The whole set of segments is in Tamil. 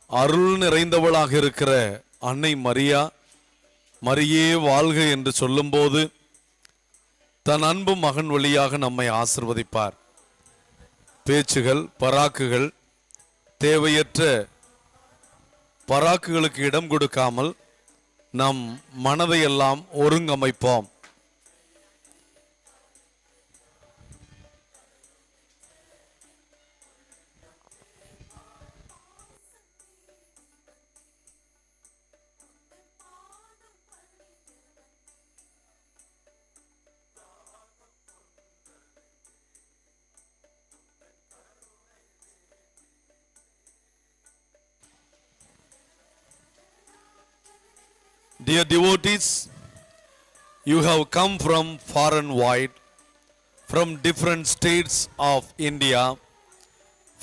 அருள் நிறைந்தவளாக இருக்கிற அன்னை மரியா, மரியே வாழ்க என்று சொல்லும்போது தன் அன்பு மகன் வழியாக நம்மை ஆசிர்வதிப்பார். பேச்சுகள், பராக்குகள், தேவையற்ற பராக்குகளுக்கு இடம் கொடுக்காமல் நம் மனதையெல்லாம் ஒருங்கமைப்போம். Dear devotees, you have come from far and wide, from different states of India,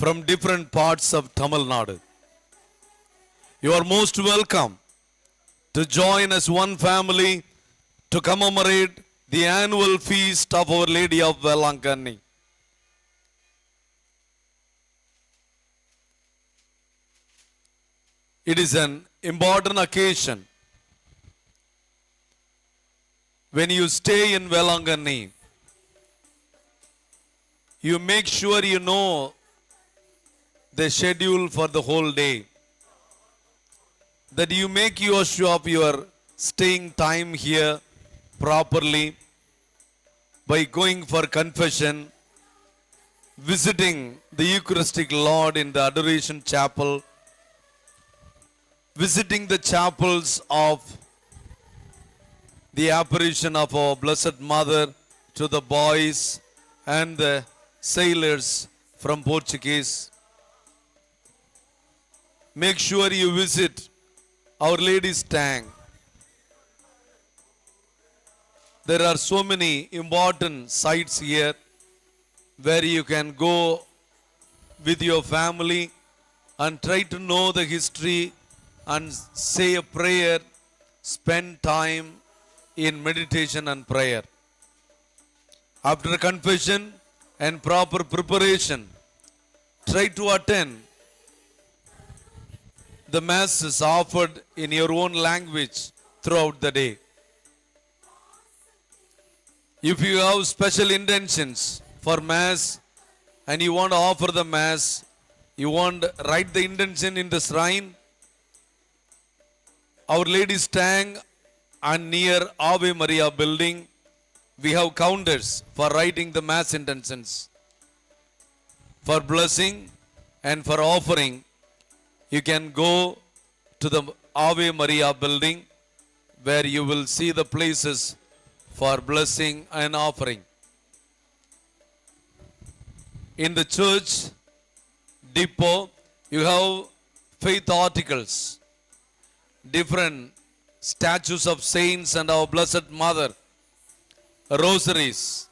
from different parts of Tamil Nadu. You are most welcome to join as one family to commemorate the annual feast of Our Lady of Velankanni. It is an important occasion. When you stay in Velankanni, you make sure you know the schedule for the whole day, that you make use of your staying time here properly by going for confession, visiting the Eucharistic Lord in the Adoration Chapel, visiting the chapels of the apparition of our Blessed Mother to the boys and the sailors from Portuguese. Make sure you visit Our Lady's tank. There are so many important sites here where you can go with your family and try to know the history and say a prayer, spend time in meditation and prayer. After confession and proper preparation, try to attend the masses offered in your own language throughout the day. If you have special intentions for mass and you want to offer the mass, you want to write the intention in the shrine, Our Lady's tank and near Ave Maria building, we have counters for writing the mass intentions. For blessing and for offering, you can go to the Ave Maria building where you will see the places for blessing and offering. In the church depot, you have faith articles, different statues of saints and our Blessed Mother, rosaries,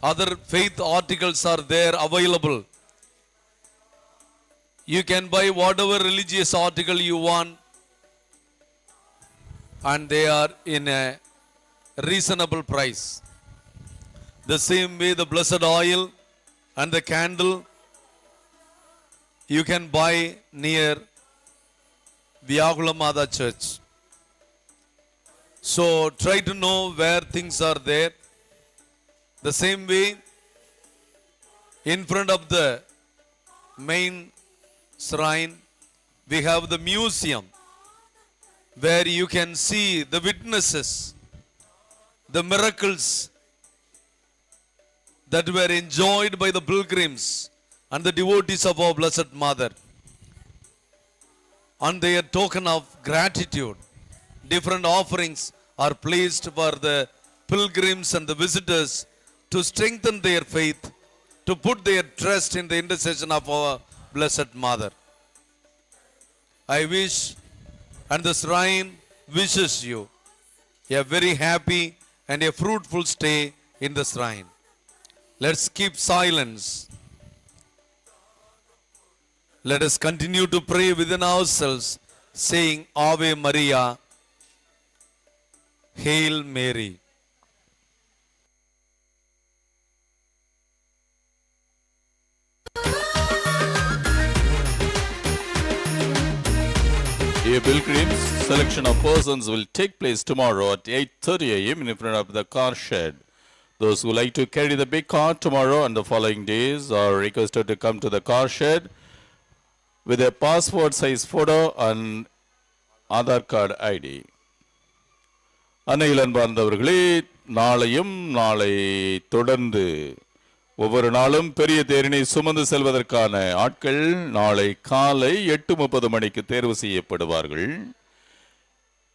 other faith articles are there available. You can buy whatever religious article you want, and they are in a reasonable price. The same way the blessed oil and the candle you can buy near Vyakulamada Church. So try to know where things are there. The same way, in front of the main shrine, we have the museum where you can see the witnesses, the miracles that were enjoyed by the pilgrims and the devotees of our Blessed Mother. On their token of gratitude, different offerings are placed for the pilgrims and the visitors to strengthen their faith, to put their trust in the intercession of our Blessed Mother. I wish and the shrine wishes you a very happy and a fruitful stay in the shrine. Let's keep silence. Let us continue to pray within ourselves, saying Ave Maria, Hail Mary. A pilgrim's selection of persons will take place tomorrow at 8:30 a.m. in front of the car shed. Those who like to carry the big car tomorrow and the following days are requested to come to the car shed with a passport size photo and Aadhaar card ID. அன்னையில் அன்பார்ந்தவர்களே, நாளை தொடர்ந்து ஒவ்வொரு நாளும் பெரிய தேரினை சுமந்து செல்வதற்கான ஆட்கள் நாளை காலை 8:30 மணிக்கு தேர்வு செய்யப்படுவார்கள்.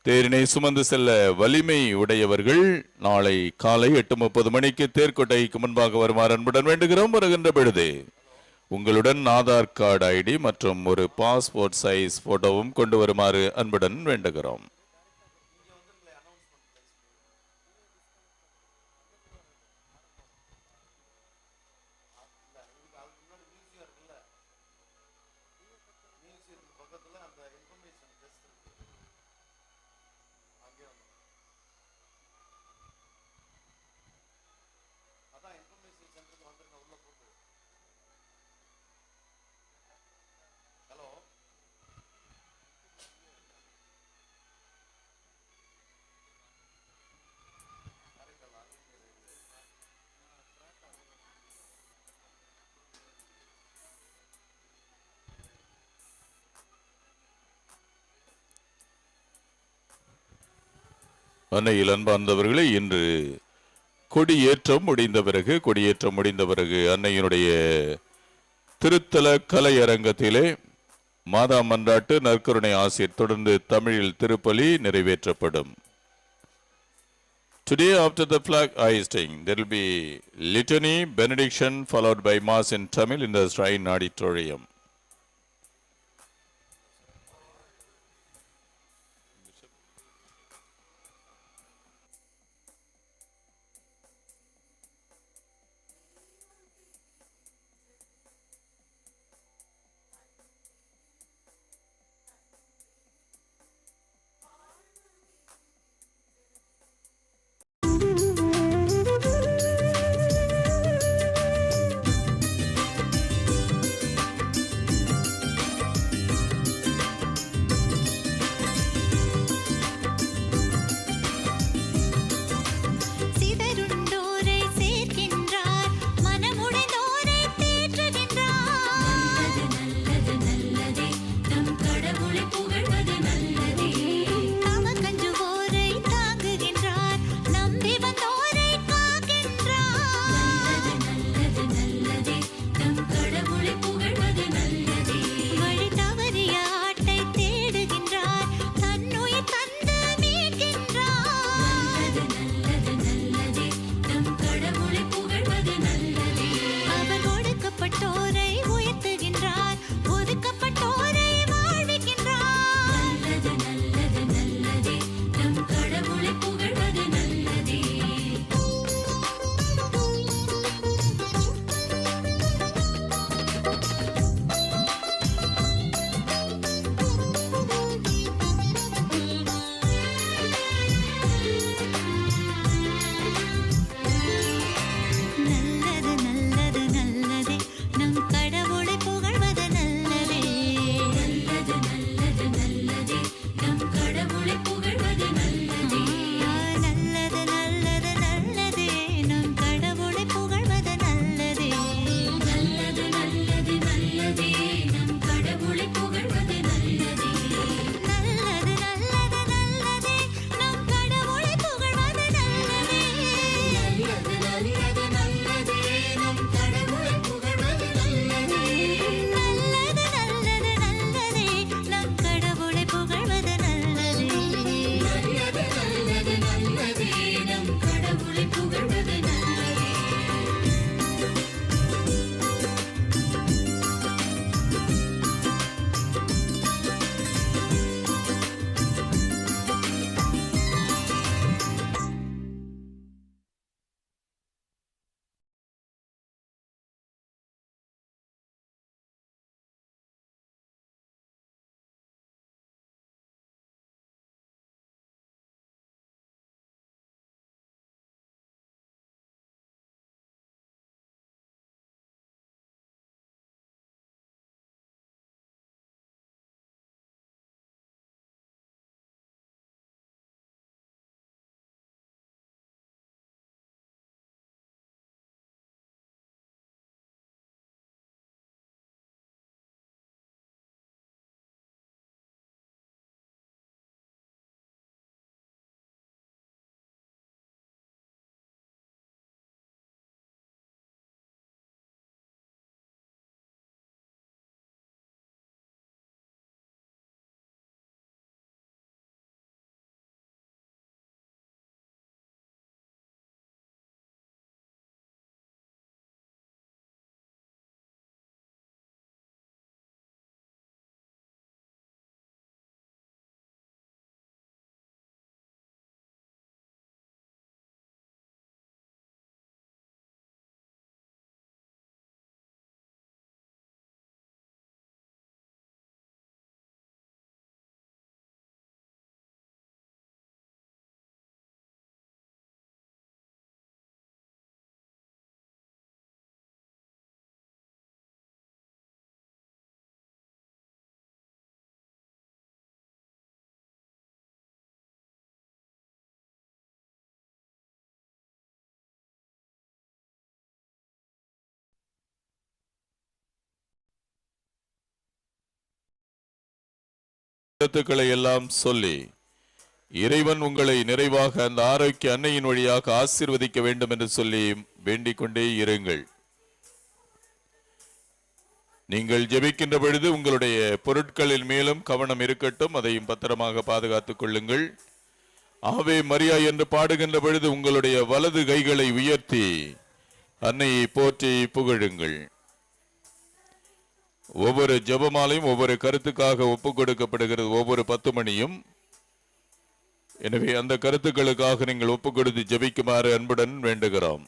தேரினை சுமந்து செல்ல வலிமை உடையவர்கள் நாளை காலை 8:30 மணிக்கு தேர்கொட்டைக்கு முன்பாக வருமாறு அன்புடன் வேண்டுகிறோம். வருகின்ற பொழுது உங்களுடன் ஆதார் கார்டு ஐடி மற்றும் ஒரு பாஸ்போர்ட் சைஸ் போட்டோவும் கொண்டு வருமாறு அன்புடன் வேண்டுகிறோம். அன்னையில் அன்பார்ந்தவர்களே, இன்று கொடியேற்றம் முடிந்த பிறகு அன்னையினுடைய திருத்தல கலையரங்கத்திலே மாதா மன்றாட்டு நற்கருணை ஆசிர் தொடர்ந்து தமிழில் திருப்பலி நிறைவேற்றப்படும். Today after the flag hoisting there will be litany benediction followed by mass in Tamil in the shrine auditorium. கருத்துக்களை எல்லாம் சொல்லி இறைவன் உங்களை நிறைவாக அந்த ஆரோக்கிய அன்னையின் வழியாக ஆசீர்வதிக்க வேண்டும் என்று சொல்லி வேண்டிக் கொண்டே இருங்கள். நீங்கள் ஜெபிக்கின்ற பொழுது உங்களுடைய பொருட்களின் மேலும் கவனம் இருக்கட்டும், அதையும் பத்திரமாக பாதுகாத்துக் கொள்ளுங்கள். ஆவே மரியா என்று பாடுகின்ற பொழுது உங்களுடைய வலது கைகளை உயர்த்தி அன்னையை போற்றி புகழுங்கள். ஒவ்வொரு ஜெபமாலையும் ஒவ்வொரு கருத்துக்காக ஒப்புக் கொடுக்கப்படுகிறது, ஒவ்வொரு 10 மணியும். எனவே அந்த கருத்துக்களுக்காக நீங்கள் ஒப்புக் கொடுத்து ஜெபிக்குமாறு அன்புடன் வேண்டுகிறோம்.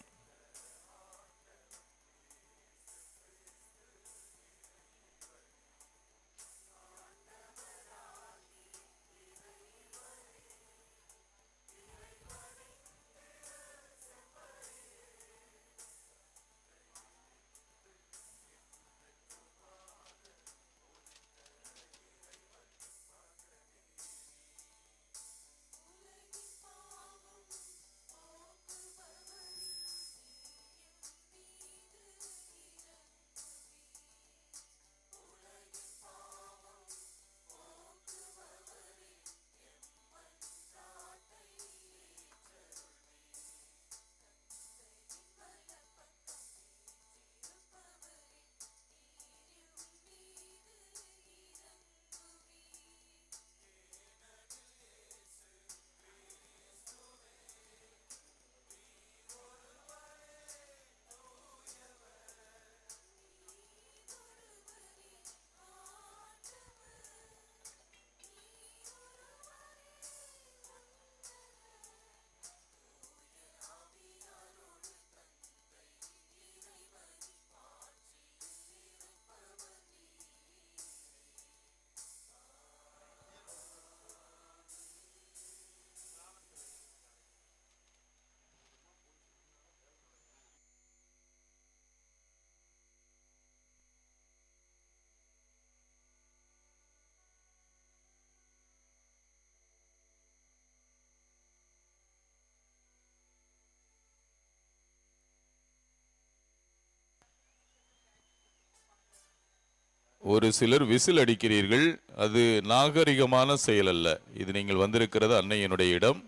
ஒரு சிலர் விசில் அடிக்கிறீர்கள், அது நாகரிகமான செயல் அல்ல. இது நீங்கள் வந்திருக்கிறது அன்னையினுடைய இடம்,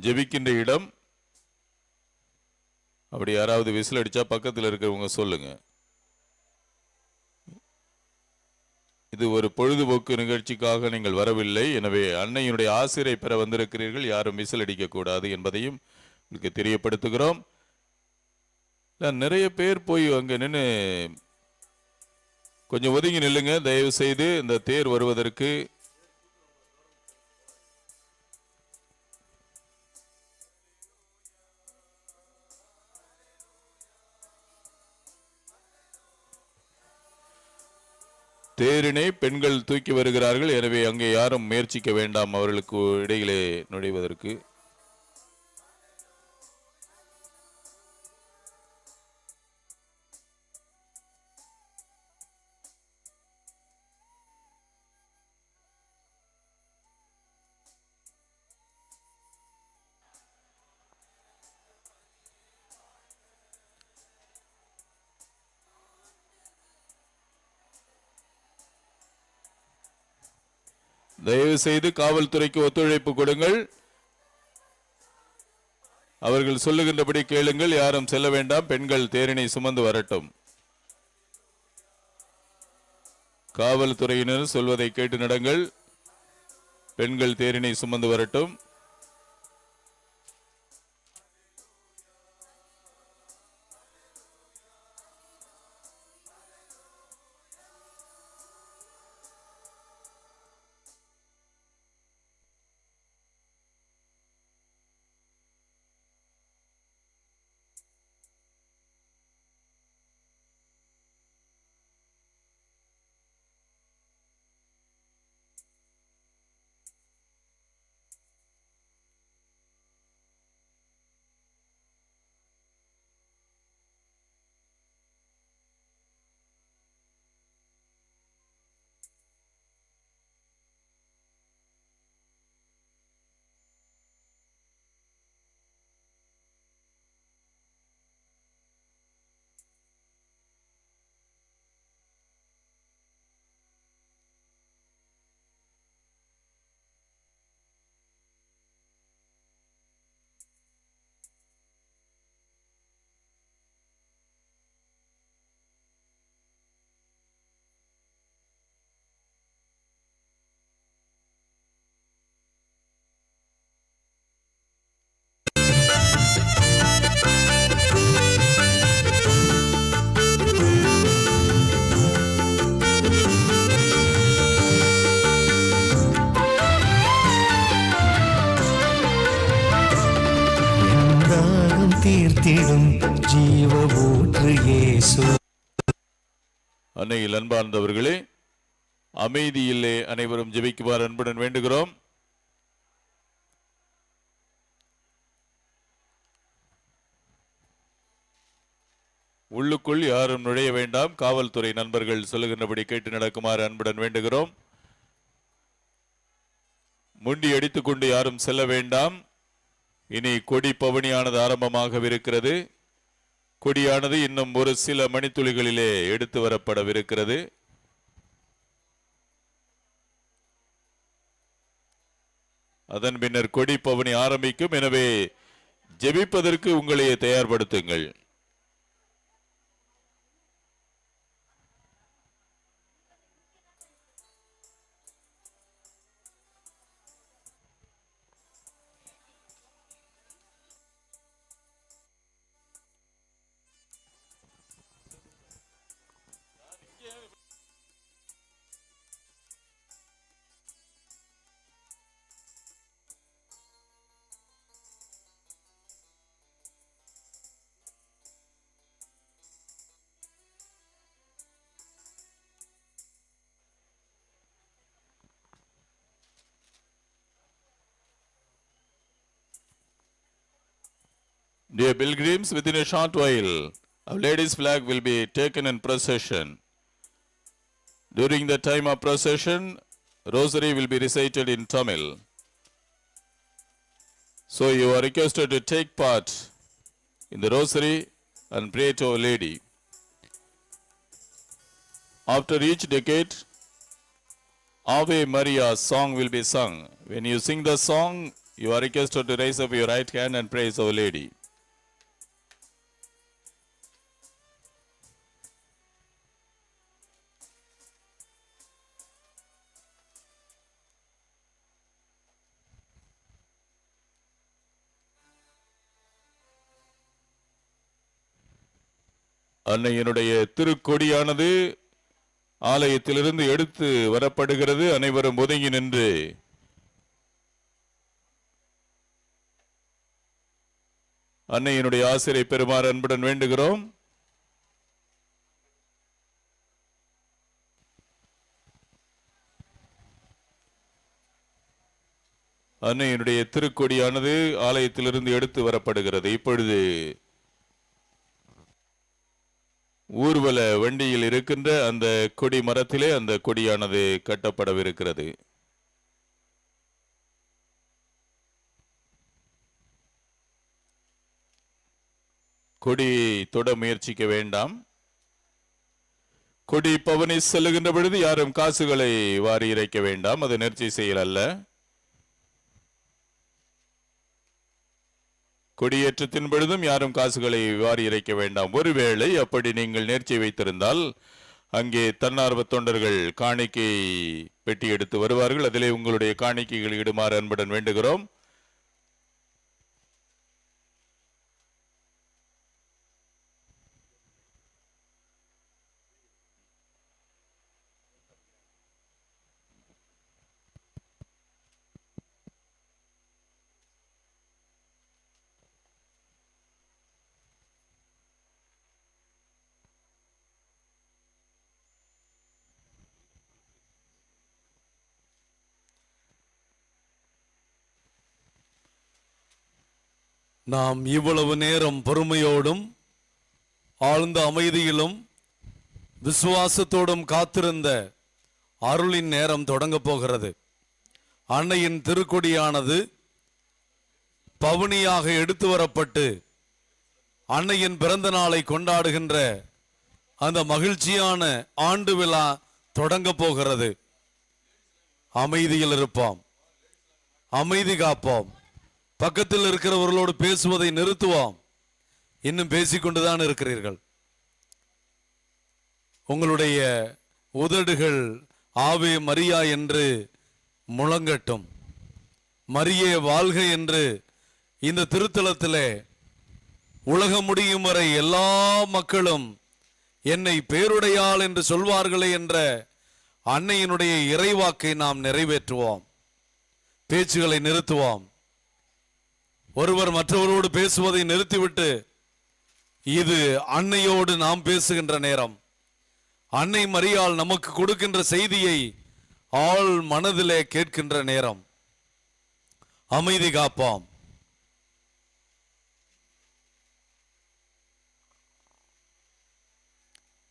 ஜெபிக்கின்ற இடம். அப்படி யாராவது விசில் அடிச்சா பக்கத்தில் இருக்கிறவங்க சொல்லுங்க. இது ஒரு பொழுதுபோக்கு நிகழ்ச்சிக்காக நீங்கள் வரவில்லை. எனவே அன்னையினுடைய ஆசிரை பெற வந்திருக்கிறீர்கள், யாரும் விசில் அடிக்க கூடாது என்பதையும் உங்களுக்கு தெரியப்படுத்துகிறோம். நிறைய பேர் போய் அங்க நின்று கொஞ்சம் ஒதுங்கி நில்லுங்க தயவு செய்து, இந்த தேர் வருவதற்கு. தேரினை பெண்கள் தூக்கி வருகிறார்கள், எனவே அங்கே யாரும் முயற்சிக்க வேண்டாம் அவர்களுக்கு இடையிலே நுழைவதற்கு. தயவு செய்து காவல்துறைக்கு ஒத்துழைப்பு கொடுங்கள், அவர்கள் சொல்லுகின்றபடி கேளுங்கள், யாரும் செல்ல வேண்டாம். பெண்கள் தேரினை சுமந்து வரட்டும். காவல்துறையினர் சொல்வதை கேட்டு நடங்கள். பெண்கள் தேரினை சுமந்து வரட்டும். அளித்திடும் ஜீவ ஊற்று இயேசு. அன்னையில் அன்பார்ந்தவர்களே, அமைதியிலே அனைவரும் ஜெபிக்குமாறு அன்புடன் வேண்டுகிறோம். உள்ளுக்குள் யாரும் நுழைய வேண்டாம். காவல்துறை நண்பர்கள் சொல்லுகின்றபடி கேட்டு நடக்குமாறு அன்புடன் வேண்டுகிறோம். முண்டி அடித்துக் கொண்டு யாரும் செல்ல வேண்டாம். இனி கொடி பவனியானது ஆரம்பமாகவிருக்கிறது. கொடியானது இன்னும் ஒரு சில மணித்துளிகளிலே எடுத்து வரப்படவிருக்கிறது. அதன் பின்னர் கொடி பவனி ஆரம்பிக்கும். எனவே ஜெபிப்பதற்கு உங்களையே தயார்படுத்துங்கள். Dear pilgrims, within a short while, Our Lady's flag will be taken in procession. During the time of procession, Rosary will be recited in Tamil. So you are requested to take part in the Rosary and pray to Our Lady. After each decade, Ave Maria song will be sung. When you sing the song, you are requested to raise up your right hand and praise Our Lady. அன்னையினுடைய திருக்கொடியானது ஆலயத்திலிருந்து எடுத்து வரப்படுகிறது. அனைவரும் ஒதுங்கி நின்று அன்னையினுடைய ஆசிரை பெறுமாறு அன்புடன் வேண்டுகிறோம். அன்னையினுடைய திருக்கொடியானது ஆலயத்திலிருந்து எடுத்து வரப்படுகிறது. இப்பொழுது ஊர்வல வண்டியில் இருக்கின்ற அந்த கொடி மரத்திலே அந்த கொடியானது கட்டப்படவிருக்கிறது. கொடி தொட முயற்சிக்க வேண்டாம். கொடி பவனி செல்லுகின்ற பொழுது யாரும் காசுகளை வாரி இறைக்க வேண்டாம். அது நேர்ச்சி செயல் அல்ல. கொடியேற்றத்தின் பொழுதும் யாரும் காசுகளை வாரி இறைக்க வேண்டாம். ஒருவேளை அப்படி நீங்கள் நேர்ச்சி வைத்திருந்தால் அங்கே தன்னார்வ தொண்டர்கள் காணிக்கை பெட்டி எடுத்து வருவார்கள். அதிலே உங்களுடைய காணிக்கைகள் இடுமாறு அன்புடன் வேண்டுகிறோம். நாம் இவ்வளவு நேரம் பொறுமையோடும் ஆழ்ந்த அமைதியிலும் விசுவாசத்தோடும் காத்திருந்த அருளின் நேரம் தொடங்க போகிறது. அன்னையின் திருக்கொடியானது பவனியாக எடுத்து வரப்பட்டு அன்னையின் பிறந்த நாளை கொண்டாடுகின்ற அந்த மகிழ்ச்சியான ஆண்டு விழா தொடங்க போகிறது. அமைதியில் இருப்போம், அமைதி காப்போம். பக்கத்தில் இருக்கிறவர்களோடு பேசுவதை நிறுத்துவோம். இன்னும் பேசிக்கொண்டுதான் இருக்கிறீர்கள். உங்களுடைய உதடுகள் ஆவே மரியா என்று முழங்கட்டும். மரியே வாழ்க என்று இந்த திருத்தலத்திலே உலகம் முடியும் வரை எல்லா மக்களும் என்னை பேருடையாள் என்று சொல்வார்களே என்ற அன்னையினுடைய இறைவாக்கை நாம் நிறைவேற்றுவோம். பேச்சுகளை நிறுத்துவோம். ஒருவர் மற்றவரோடு பேசுவதை நிறுத்திவிட்டு இது அன்னையோடு நாம் பேசுகின்ற நேரம். அன்னை மரியாள் நமக்கு கொடுக்கின்ற செய்தியை ஆள் மனதிலே கேட்கின்ற நேரம். அமைதி காப்போம்.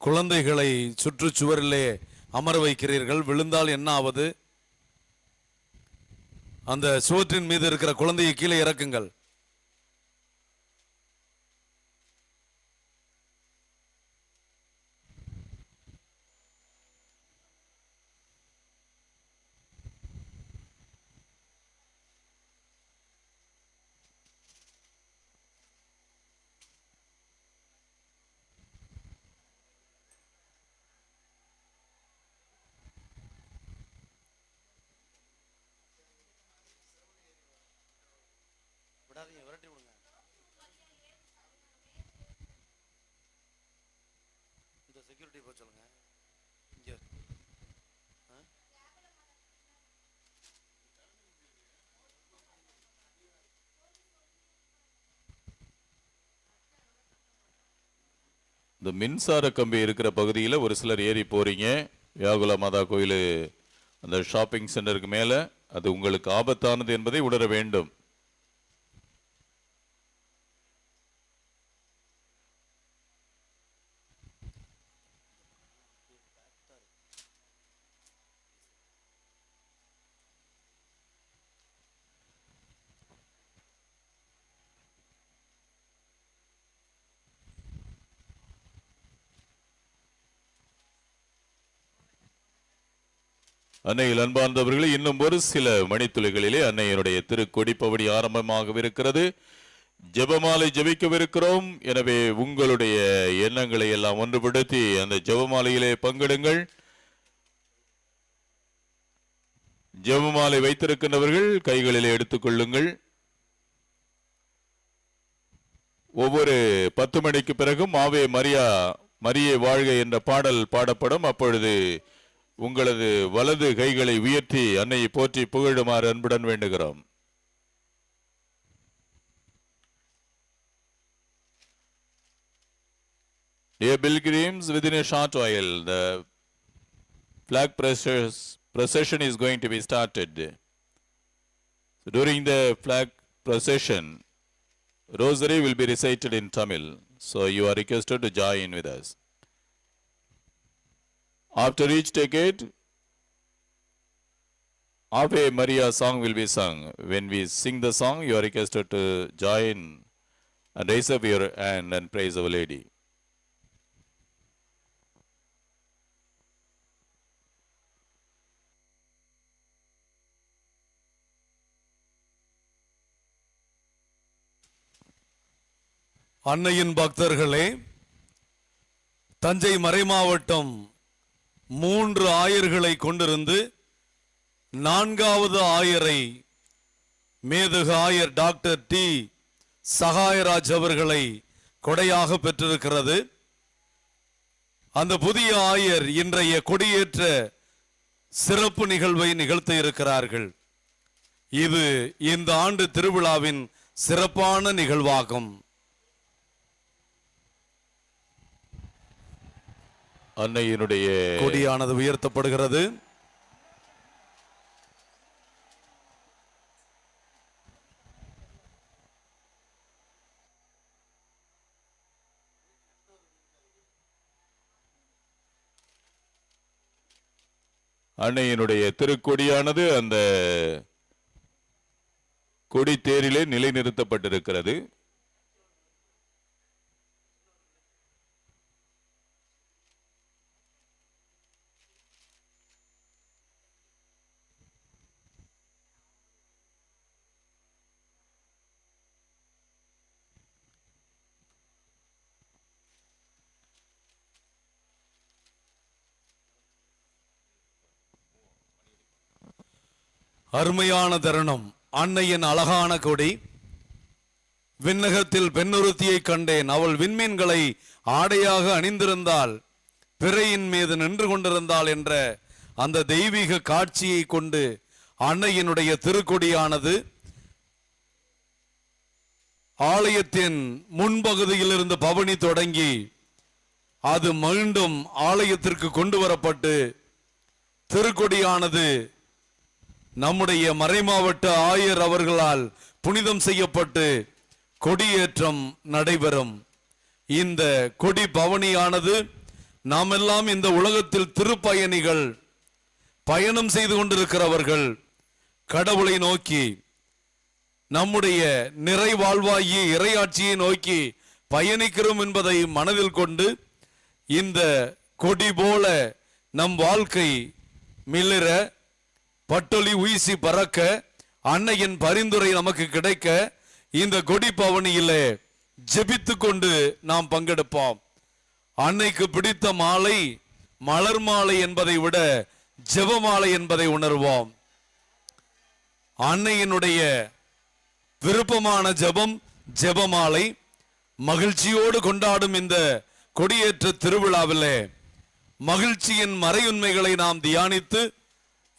குழந்தைகளை சுற்றுச்சுவரிலே அமர வைக்கிறீர்கள். விழுந்தால் என்ன ஆவது? அந்த சுவற்றின் மீது இருக்கிற குழந்தையை கீழே இறக்குங்கள். விரட்டி விடுங்க. இந்த செக்யூரிட்டி போய் சொல்லுங்க. இங்க இந்த மின்சார கம்பி இருக்கிற பகுதியில் ஒரு சிலர் ஏறி போறீங்க. வியாகுல மாதா கோயில் அந்த ஷாப்பிங் சென்டருக்கு மேலே. அது உங்களுக்கு ஆபத்தானது என்பதை உணர வேண்டும். அன்னையில் அன்பார்ந்தவர்களே, இன்னும் ஒரு சில மணித்துளிகளிலே அன்னையினுடைய திருக்கொடி பவனி ஆரம்பமாகவிருக்கிறது. ஜெபமாலை ஜெபிக்கவிருக்கிறோம். எனவே உங்களுடைய எண்ணங்களை எல்லாம் ஒன்றுபடுத்தி அந்த ஜெபமாலையிலே பங்கெடுங்கள். ஜெபமாலை வைத்திருக்கின்றவர்கள் கைகளிலே எடுத்துக்கொள்ளுங்கள். ஒவ்வொரு 10 மணிக்கு பிறகும் ஆவே மரியா மரியே வாழ்க என்ற பாடல் பாடப்படும். அப்பொழுது உங்களது வலது கைகளை உயர்த்தி அன்னையை போற்றி புகழுமாறு அன்புடன் வேண்டுகிறோம். Dear pilgrims, within a short while the flag procession is going to be started. So during the flag procession, rosary will be recited in Tamil. So you are requested to join with us. After each decade, Ave Maria song will be sung. When we sing the song, you are requested to join and raise up your hand and praise Our Lady. அன்னையின் பக்தர்களே, தஞ்சை மறைமாவட்டம் 3 ஆயர்களை கொண்டிருந்து 4வது ஆயரை மேதகு ஆயர் டாக்டர் டி சகாயராஜ் அவர்களை கொடையாக பெற்றிருக்கிறது. அந்த புதிய ஆயர் இன்றைய கொடியேற்ற சிறப்பு நிகழ்வை நிகழ்த்த இருக்கிறார்கள். இது இந்த ஆண்டு திருவிழாவின் சிறப்பான நிகழ்வாகும். அன்னையினுடைய கொடியானது உயர்த்தப்படுகிறது. அன்னையினுடைய திருக்கொடியானது அந்த கொடி தேரிலே நிலைநிறுத்தப்பட்டிருக்கிறது. அருமையான தருணம். அன்னையின் அழகான கொடி. விண்ணகத்தில் பெண்ணொருத்தியை கண்டேன், அவள் விண்மீன்களை ஆடையாக அணிந்திருந்தாள், பிறையின் மீது நின்று கொண்டிருந்தாள் என்ற அந்த தெய்வீக காட்சியை கொண்டு அன்னையினுடைய திருக்கொடியானது ஆலயத்தின் முன்பகுதியில் இருந்து பவனி தொடங்கி அது மீண்டும் ஆலயத்திற்கு கொண்டு வரப்பட்டு திருக்கொடியானது நம்முடைய மறைமாவட்ட ஆயர் அவர்களால் புனிதம் செய்யப்பட்டு கொடியேற்றம் நடைபெறும். இந்த கொடி பவனியானது நாம் எல்லாம் இந்த உலகத்தில் திருப்பயணிகள், பயணம் செய்து கொண்டிருக்கிறவர்கள், கடவுளை நோக்கி நம்முடைய நிறைவாழ்வாகிய இறையாட்சியை நோக்கி பயணிக்கிறோம் என்பதை மனதில் கொண்டு இந்த கொடி போல நம் வாழ்க்கை மிளிர, பட்டொலி உயிசி பறக்க, அன்னையின் பரிந்துரை நமக்கு கிடைக்க இந்த கொடி பவனியிலே ஜெபித்து கொண்டு நாம் பங்கெடுப்போம். அன்னைக்கு பிடித்த மாலை மலர் மாலை என்பதை விட ஜெபமாலை என்பதை உணர்வோம். அன்னையினுடைய விருப்பமான ஜெபம் ஜெபமாலை. மகிழ்ச்சியோடு கொண்டாடும் இந்த கொடியேற்ற திருவிழாவிலே மகிழ்ச்சியின் மறையுண்மைகளை நாம் தியானித்து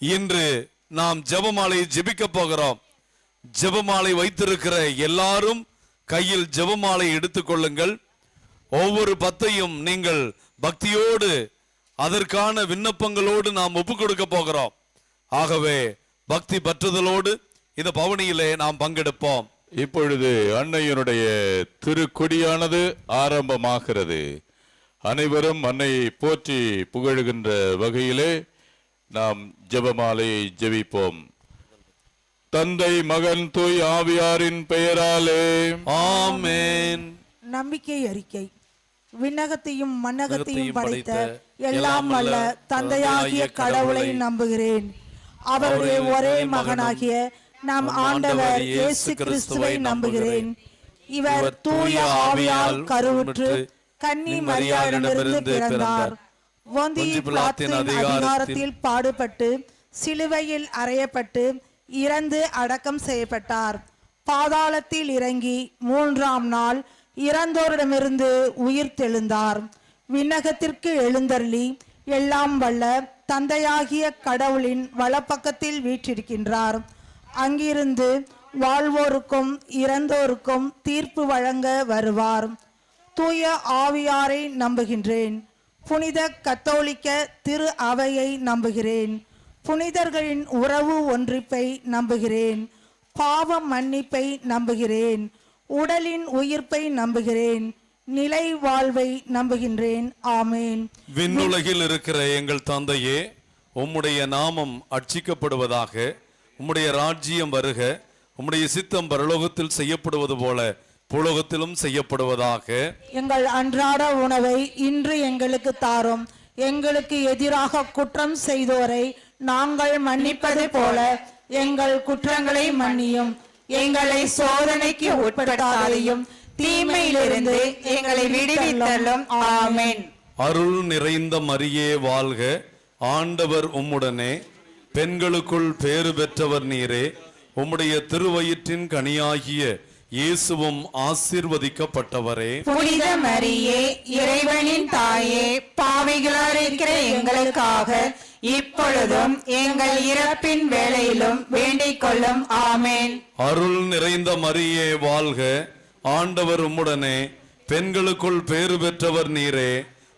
இன்று நாம் ஜெபமாலையை ஜெபிக்க போகிறோம். ஜெபமாலை வைத்திருக்கிற எல்லாரும் கையில் ஜெபமாலை எடுத்துக்கொள்ளுங்கள். ஒவ்வொரு பத்தையும் நீங்கள் பக்தியோடு அதற்கான விண்ணப்பங்களோடு நாம் ஒப்புக் கொடுக்க போகிறோம். ஆகவே பக்தி பற்றுதலோடு இந்த பவனியிலே நாம் பங்கெடுப்போம். இப்பொழுது அன்னையினுடைய திருக்கொடியானது ஆரம்பமாகிறது. அனைவரும் அன்னையை போற்றி புகழுகின்ற வகையிலே நாம் ஜெபமாலையை ஜெபிப்போம். தந்தை, மகன், தூய் ஆவியாரின் பெயராலே ஆமென். நம்பிக்கை அறிக்கை. விண்ணகத்தையும் மண்ணகத்தையும் படைத்த எல்லாம் வல்ல தந்தையாகிய கடவுளை நம்புகிறேன். அவருடைய ஒரே மகனாகிய நம் ஆண்டவர் இயேசு கிறிஸ்துவை நம்புகிறேன். இவர் தூய ஆவியால் கருவுற்று கன்னி மரியாளிடமிருந்து பிறந்தார். பொந்திய பிலாத்தின் அதிகாரத்தில் பாடுபட்டு சிலுவையில் அறையப்பட்டு இறந்து அடக்கம் செய்யப்பட்டார். பாதாளத்தில் இறங்கி 3ஆம் நாள் இறந்தோரிடமிருந்து உயிர் தெழுந்தார். விண்ணகத்திற்கு எழுந்தருளி எல்லாம் வல்ல தந்தையாகிய கடவுளின் வலப்பக்கத்தில் வீற்றிருக்கின்றார். அங்கிருந்து வாழ்வோருக்கும் இறந்தோருக்கும் தீர்ப்பு வழங்க வருவார். தூய ஆவியாரை நம்புகின்றேன். புனித கத்தோலிக்க திரு அவையை நம்புகிறேன். புனிதர்களின் உறவு ஒன்றிப்பை நம்புகிறேன். பாவ மன்னிப்பை நம்புகிறேன். உடலின் உயிர்ப்பை நம்புகிறேன். நிலை வாழ்வை நம்புகின்றேன். ஆமேன். விண்ணுலகில் இருக்கிற எங்கள் தந்தையே, உம்முடைய நாமம் அர்ச்சிக்கப்படுவதாக. உம்முடைய ராஜ்யம் வருக. உம்முடைய சித்தம் பரலோகத்தில் செய்யப்படுவது போல பூலோகத்திலும் செய்யப்படுவதாக. எங்கள் அன்றாட உணவை இன்று எங்களுக்கு தாரும். எங்களுக்கு எதிராக குற்றம் செய்தோரை நாங்கள் மன்னிப்பது போல எங்கள் குற்றங்களை மன்னியும். எங்களை சோதனைக்கு உட்படுத்தாதையும் தீமையிலிருந்து எங்களை விடுவித்தள்ளும். ஆமென். அருள் நிறைந்த மரியே வாழ்க. ஆண்டவர் உம்முடனே, பெண்களுக்குள் பேறு பெற்றவர் நீரே. உம்முடைய திருவயிற்றின் கனியாகிய இயேசுவும் ஆசீர்வதிக்கப்பட்டவரே. புனித மரியே, இறைவனின் தாயே, பாவிகளாய் இருக்கிற எங்களுக்காக இப்பொழுதும் எங்கள் இறப்பின் வேளையிலும் வேண்டிக் கொள்ளும். ஆமென். அருள் நிறைந்த மரியே வாழ்க. ஆண்டவர் உம்முடனே, பெண்களுக்குள் பேறு பெற்றவர் நீரே.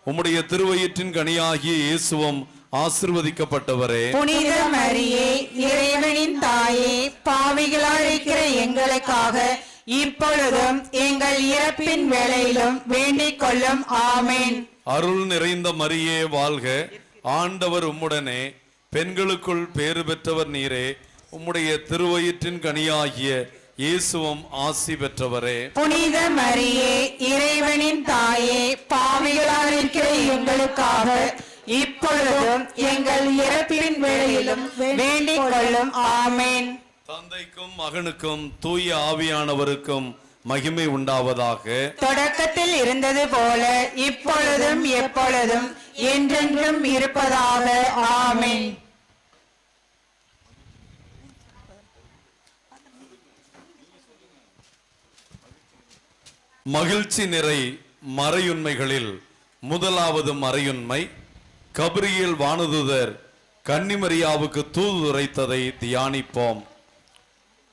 உம்முடைய திருவயிற்றின் கனியாகிய இயேசுவும் ஆசீர்வதிக்கப்பட்டவரே. புனித மரியே, இறைவனின் தாயே, பாவிகளாய் இருக்கிற எங்களுக்காக இப்பொழுதும் எங்கள் இறப்பின் வேளையிலும் வேண்டிக் கொள்ளும். ஆமென். அருள் நிறைந்த மரியே வாழ்க. ஆண்டவர் உம்முடனே, பெண்களுக்குள் பேறு பெற்றவர் நீரே. உம்முடைய திருவயிற்றின் கனியாகிய இயேசுவும் ஆசி பெற்றவரே. புனித மரியே, இறைவனின் தாயே, பாவிகளாய் இருக்கிற எங்களுக்காக இப்பொழுதும் எங்கள் இறப்பின் வேளையிலும் வேண்டிக் கொள்ளும். ஆமென். தந்தைக்கும் மகனுக்கும் தூய ஆவியானவருக்கும் மகிமை உண்டாவதாக. தொடக்கத்தில் இருந்தது போல இப்பொழுதும் எப்பொழுதும் என்றென்றும் இருப்பதாக. ஆமென். மகிழ்ச்சி நிறை மறையுண்மைகளில் முதலாவது மறையுண்மை, கபிரியேல் வானதூதர் கன்னிமரியாவுக்கு தூது உரைத்ததை தியானிப்போம்.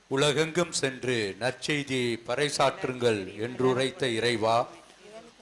உலகெங்கும் சென்று நற்செய்தியை பறைசாற்றுங்கள் என்று உரைத்த இறைவா,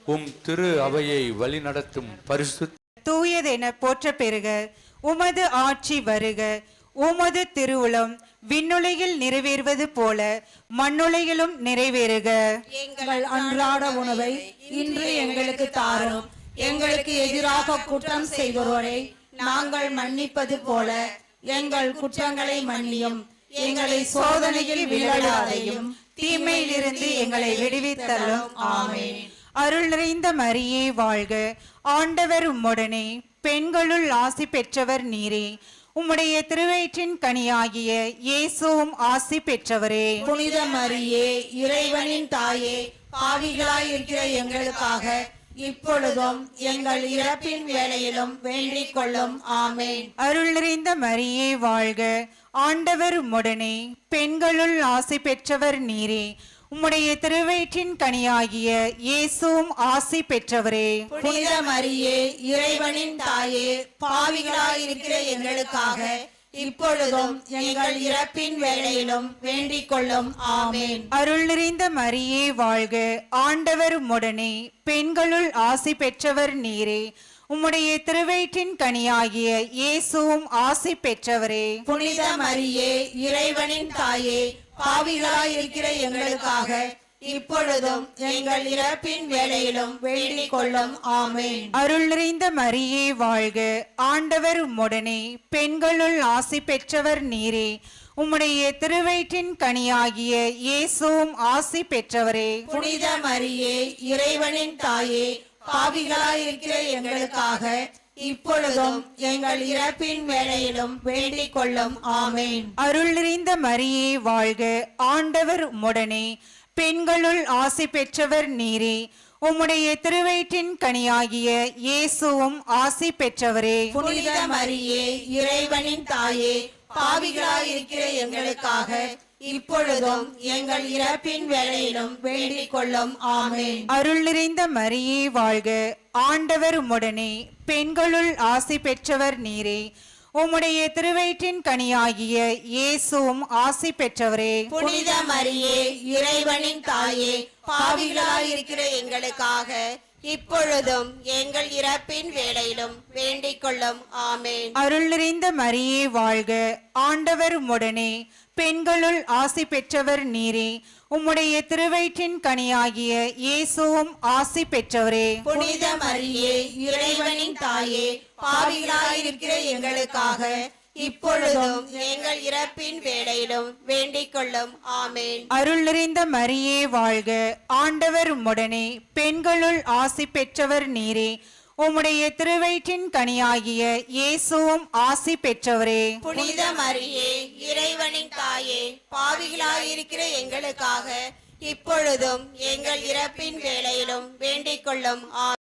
உம் திரு அவையை வழிநடத்தும் பரிசுத்த தூயதென போற்ற பெறுக. உமது ஆட்சி வருக. உமது திருவுளம் விண்ணுலகில் நிறைவேறுவது போல மண்ணுலகிலும் நிறைவேறுக. எங்கள் அன்றாட உணவை இன்று எங்களுக்கு தாரும். எங்களுக்கு எதிராக குற்றம் செய்வோரை நாங்கள் மன்னிப்பது போல எங்கள் குற்றங்களை மன்னியும். எங்களை சோதனையில் விழாதையும் தீமையிலிருந்து எங்களை விடுவித்தலும். ஆமென். அருள் நிறைந்த மரியே வாழ்க. ஆண்டவர் உம்முடனே, பெண்களுள் ஆசி பெற்றவர் நீரே. உம்முடைய திருவயிற்றின் கனியாகிய இயேசுவும் ஆசி பெற்றவரே. புனித மரியே, இறைவனின் தாயே, பாவிகளாய் இருக்கிற எங்களுக்காக இப்பொழுதும் எங்கள் இறப்பின் வேளையிலும் வேண்டிக் கொள்ளும். ஆமென். அருள் நிறைந்த மரியே வாழ்க. ஆண்டவர் உம்முடனே, பெண்களுள் ஆசி பெற்றவர் நீரே. உம்முடைய திருவயிற்றின் கனியாகிய இயேசுவும் ஆசி பெற்றவரே. புனித மரியே, இறைவனின் தாயே, பாவிகளாய் இருக்கிற எங்களுக்காக இப்பொழுதும் எங்கள் இறப்பின் வேளையிலும் வேண்டிக் கொள்ளும். ஆமென். அருள் நிறைந்த மரியே வாழ்க. ஆண்டவர் உம்முடனே, பெண்களுள் ஆசி பெற்றவர் நீரே. உம்முடைய திருவயிற்றின் கனியாகிய இயேசுவும் ஆசி பெற்றவரே. புனித மரியே, இறைவனின் தாயே, பாவிகளாய் இருக்கிற எங்களுக்காக இப்பொழுதும் எங்கள் இறப்பின் வேளையிலும் வேண்டிக் கொள்ளும். ஆமென். அருள் நிறைந்த மரியே வாழ்க. ஆண்டவர் உம்முடனே, பெண்களுள் ஆசி பெற்றவர் நீரே. உம்முடைய திருவயிற்றின் கனியாகிய இயேசுவும் ஆசி பெற்றவரே. புனித மரியே, இறைவனின் தாயே, பாவிகளாய் இருக்கிற எங்களுக்காக இப்பொழுதும் எங்கள் இறப்பின் வேளையிலும் வேண்டிக் கொள்ளும். ஆமென். அருள் நிறைந்த மரியே வாழ்க. ஆண்டவர் உம்முடனே, பெண்களுள் ஆசி பெற்றவர் நீரே. உம்முடைய திருவயிற்றின் கனியாகிய இயேசுவும் ஆசி பெற்றவரே. புனித மரியே, இறைவனின் தாயே, பாவிகளாய் இருக்கிற எங்களுக்காக இப்பொழுதும் எங்கள் இறப்பின் வேளையிலும் வேண்டிக் கொள்ளும். ஆமென். அருள் நிறைந்த மரியே வாழ்க. ஆண்டவர் உம்முடனே, பெண்களுள் ஆசி பெற்றவர் நீரே. உம்முடைய திருவயிற்றின் கனியாகிய இயேசுவும் ஆசி பெற்றவரே. புனித மரியே, இறைவனின் தாயே, பாவிகளாய் இருக்கிற எங்களுக்காக இப்பொழுதும் எங்கள் இறப்பின் வேளையிலும் வேண்டிக் கொள்ளும். ஆமென். அருள் நிறைந்த மரியே வாழ்க. ஆண்டவர் உம்முடனே, பெண்களுள் ஆசி பெற்றவர் நீரே. உம்முடைய திருவயிற்றின் கனியாகிய இயேசுவும் ஆசி பெற்றவரே. புனித மரியே, இறைவனின் தாயே, பாவிகளாய் இருக்கிற எங்களுக்காக இப்பொழுதும் எங்கள் இறப்பின் வேளையிலும் வேண்டிக் கொள்ளும். ஆமென். அருள் நிறைந்த மரியே வாழ்க. ஆண்டவர் உம்முடனே, பெண்களுள் ஆசி பெற்றவர் நீரே. உம்முடைய திருவயிற்றின் கனியாகிய இயேசுவும் ஆசி பெற்றவரே. புனித மரியே, இறைவனின் தாயே, பாவிகளாய் இருக்கிற எங்களுக்காக இப்பொழுதும் எங்கள் இறப்பின் வேளையிலும் வேண்டிக் கொள்ளும். ஆமென்.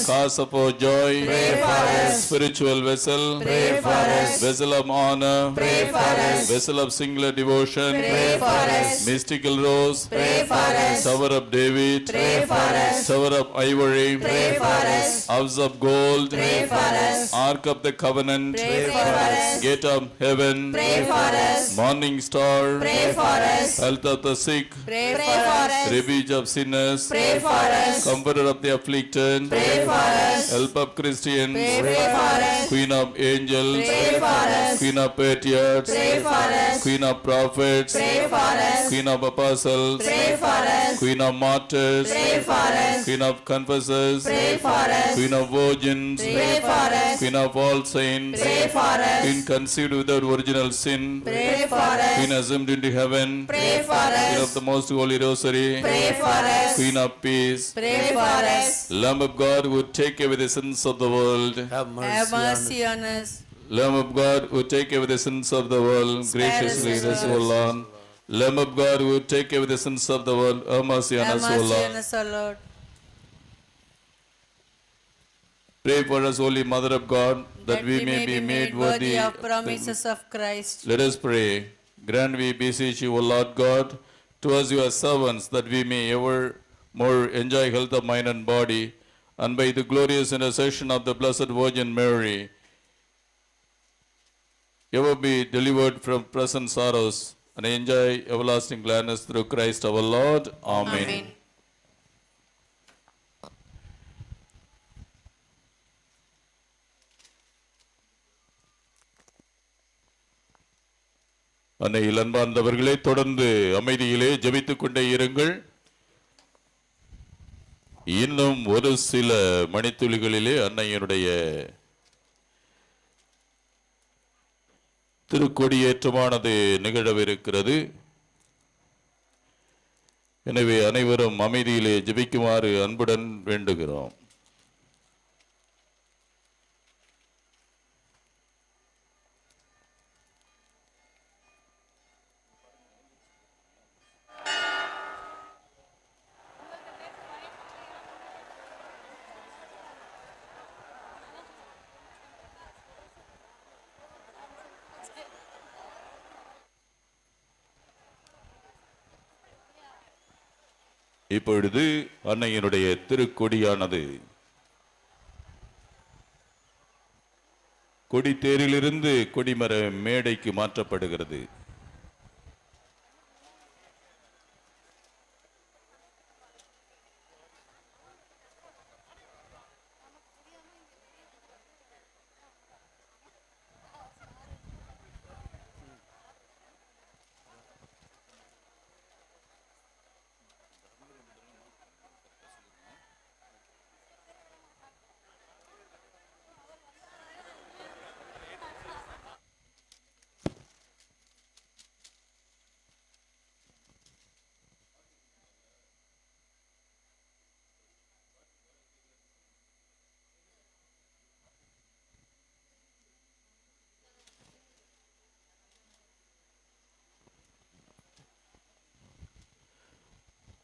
Cause of our joy, Pray for us. spiritual vessel, Pray for us. vessel of honor, Pray for us. vessel of singular devotion, Pray for us. mystical rose, Pray for us. tower of David, Pray for us. tower of ivory, Pray for us. house of gold, Pray for us. ark of the covenant, Pray for us. gate of heaven, Pray for us. morning star, Pray for us. health of the sick, Pray for us. refuge of sinners, Pray for us. comforter of the afflicted, Pray for us. help of Christians, Pray for us. queen of angels, Pray for us. queen of patriots, Pray for us. queen of prophets, Pray for us. queen of apostles, Pray for us. queen of martyrs, Pray for us. queen of confessors, Pray for us. queen of virgins, Pray for us. queen of all saints, Pray for us. queen conceived without original sin, Pray for us. queen assumed into heaven, Pray for queen us. of the most holy rosary, Pray for us. queen of peace, Pray for us. Lamb of God who take away the sins of the world, have Have mercy on mercy on us. Lamb of God who take away the sins of the world, graciously us, receive, O Lord. Lamb of God who take away the sins of the world, have mercy on Have us, O mercy Lord. on us, O Lord. Pray for us, Holy Mother of God, that we may be made worthy of promises of Christ. Let us pray. Grant, we beseech you, O Lord God, to us your servants, that we may ever more enjoy health of mind and body, and by the glorious intercession of the Blessed Virgin Mary, ever be delivered from present sorrows, and enjoy everlasting gladness through Christ our Lord. Amen. Amen. அன்னையில் அன்பார்ந்தவர்களே, தொடர்ந்து அமைதியிலே ஜெபித்துக் கொண்டே இருங்கள். இன்னும் ஒரு சில மணித்துளிகளிலே அன்னையினுடைய திருக்கொடியேற்றமானது நிகழவிருக்கிறது. எனவே அனைவரும் அமைதியிலே ஜெபிக்குமாறு அன்புடன் வேண்டுகிறோம். இப்பொழுது அன்னையினுடைய திருக்கொடியானது கொடித்தேரிலிருந்து கொடிமர மேடைக்கு மாற்றப்படுகிறது.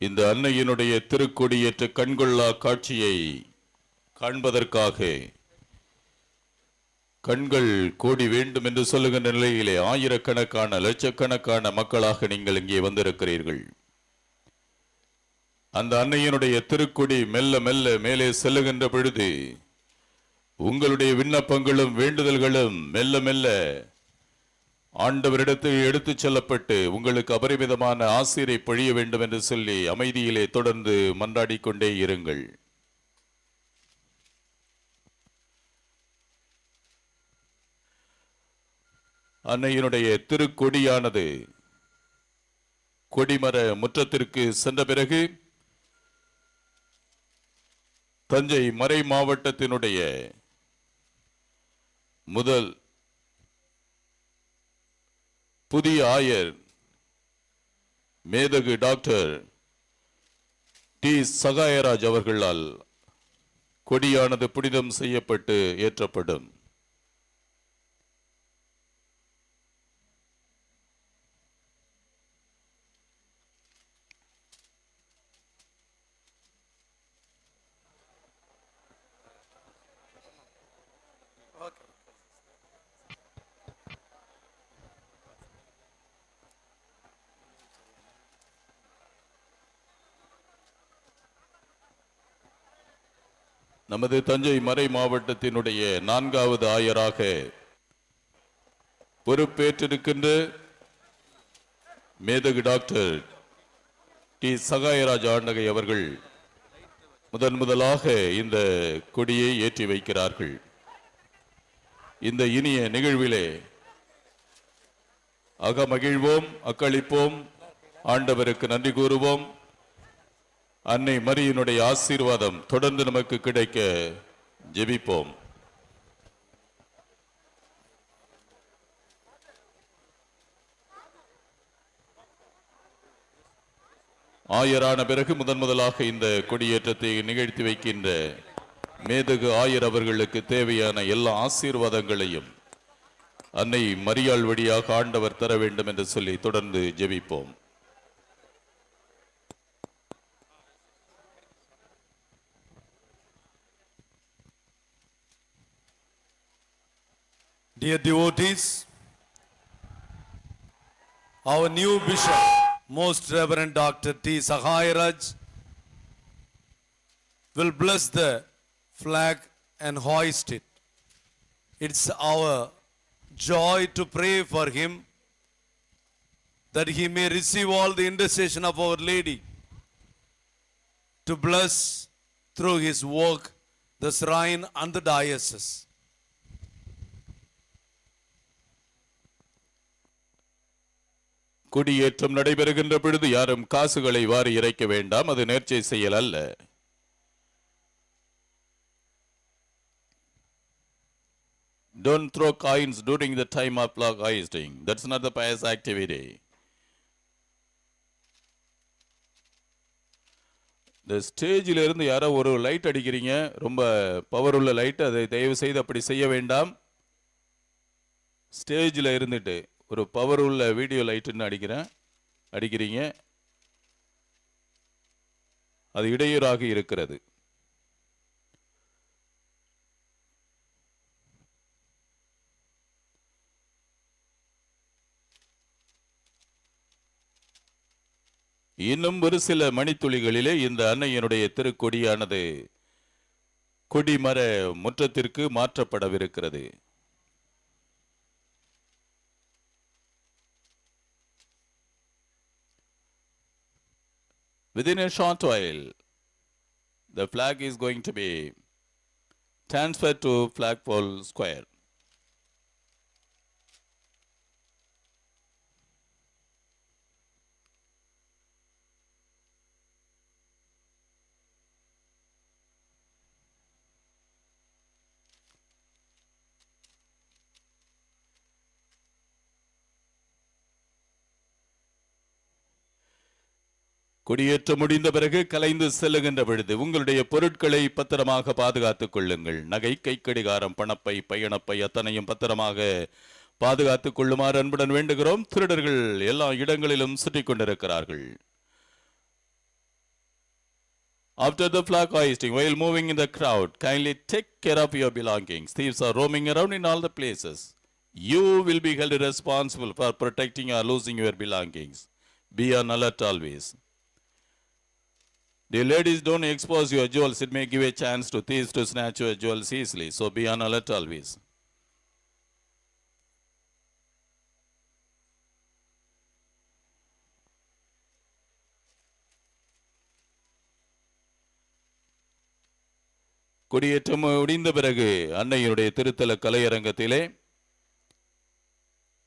இந்த அன்னையினுடைய திருக்கொடியேற்ற கண்கொள்ளா காட்சியை காண்பதற்காக கண்கள் கோடி வேண்டும் என்று சொல்லுகின்ற நிலையிலே ஆயிரக்கணக்கான லட்சக்கணக்கான மக்களாக நீங்கள் இங்கே வந்திருக்கிறீர்கள். அந்த அன்னையினுடைய திருக்கொடி மெல்ல மெல்ல மேலே செல்லுகின்ற பொழுது உங்களுடைய விண்ணப்பங்களும் வேண்டுதல்களும் மெல்ல மெல்ல ஆண்டவரிடத்தில் எடுத்துச் செல்லப்பட்டு உங்களுக்கு அபரிமிதமான ஆசீரை பொழிய வேண்டும் என்று சொல்லி அமைதியிலே தொடர்ந்து மன்றாடிக் கொண்டே இருங்கள். அன்னையினுடைய திருக்கொடியானது கொடிமர முற்றத்திற்கு சென்ற பிறகு தஞ்சை மறை மாவட்டத்தினுடைய முதல் புதிய ஆயர் மேதகு டாக்டர் டி சகாயராஜ் அவர்களால் கொடியானது புனிதம் செய்யப்பட்டு ஏற்றப்படும். நமது தஞ்சை மறை மாவட்டத்தினுடைய 4வது ஆயராக பொறுப்பேற்றிருக்கின்ற மேதகு டாக்டர் டி சகாயராஜ் ஆண்டகை அவர்கள் முதலாக இந்த கொடியை ஏற்றி வைக்கிறார்கள். இந்த இனிய நிகழ்விலே அகமகிழ்வோம், அக்களிப்போம், ஆண்டவருக்கு நன்றி கூறுவோம். அன்னை மரியினுடைய ஆசீர்வாதம் தொடர்ந்து நமக்கு கிடைக்க ஜெபிப்போம். ஆயரான பிறகு முதலாக இந்த கொடியேற்றத்தை நிகழ்த்தி வைக்கின்ற மேதகு ஆயர் அவர்களுக்கு தேவையான எல்லா ஆசீர்வாதங்களையும் அன்னை மரியாள் வழியாக ஆண்டவர் தர வேண்டும் என்று சொல்லி தொடர்ந்து ஜெபிப்போம். Dear devotees, our new bishop, Most Reverend Dr. T. Sahayaraj, will bless the flag and hoist it. It's our joy to pray for him that he may receive all the intercession of Our Lady to bless through his work the shrine and the diocese. குடியேற்றம் நடைபெறுகின்ற பொழுது யாரும் காசுகளை வாரி இறைக்க வேண்டாம், அது நேர்ச்சை செயல் அல்ல. Don't throw coins during the time of flag hoisting. That's not the pious activity. இந்த ஸ்டேஜில் இருந்து யாரோ ஒரு லைட் அடிக்கிறீங்க, ரொம்ப பவர் உள்ள லைட், அதை தயவு செய்து அப்படி செய்ய வேண்டாம். ஸ்டேஜில் இருந்துட்டு ஒரு பவர் உள்ள வீடியோ லைட்டுன்னு அடிக்கிறீங்க, அது இடையூறாக இருக்கிறது. இன்னும் ஒரு சில மணித்துளிகளிலே இந்த அன்னையினுடைய திருக்கொடியானது கொடிமர முற்றத்திற்கு மாற்றப்படவிருக்கிறது. Within a short while, the flag is going to be transferred to Flagpole Square. கொடியேற்ற முடிந்த பிறகு கலைந்து செல்லுகின்ற பொழுது உங்களுடைய பொருட்களை பத்திரமாக பாதுகாத்துக் கொள்ளுங்கள். நகை, கைக்கடிகாரம், பணப்பை, பயணப்பை அத்தனையும் பத்திரமாக பாதுகாத்துக் கொள்ளுமாறு அன்புடன் வேண்டுகிறோம். திருடர்கள் எல்லா இடங்களிலும் சுற்றிக் கொண்டிருக்கிறார்கள். After the flag hoisting, while moving in the crowd, kindly take care of your belongings. Thieves are roaming around in all the places. You will be held responsible for protecting or losing your belongings. Be on alert always. Dear ladies, don't expose your jewels. It may give a chance to thieves to snatch your jewels easily. So be on alert always. கொடியேற்றம் முடிந்த பிறகு அன்னையினுடைய திருத்தல கலையரங்கத்திலே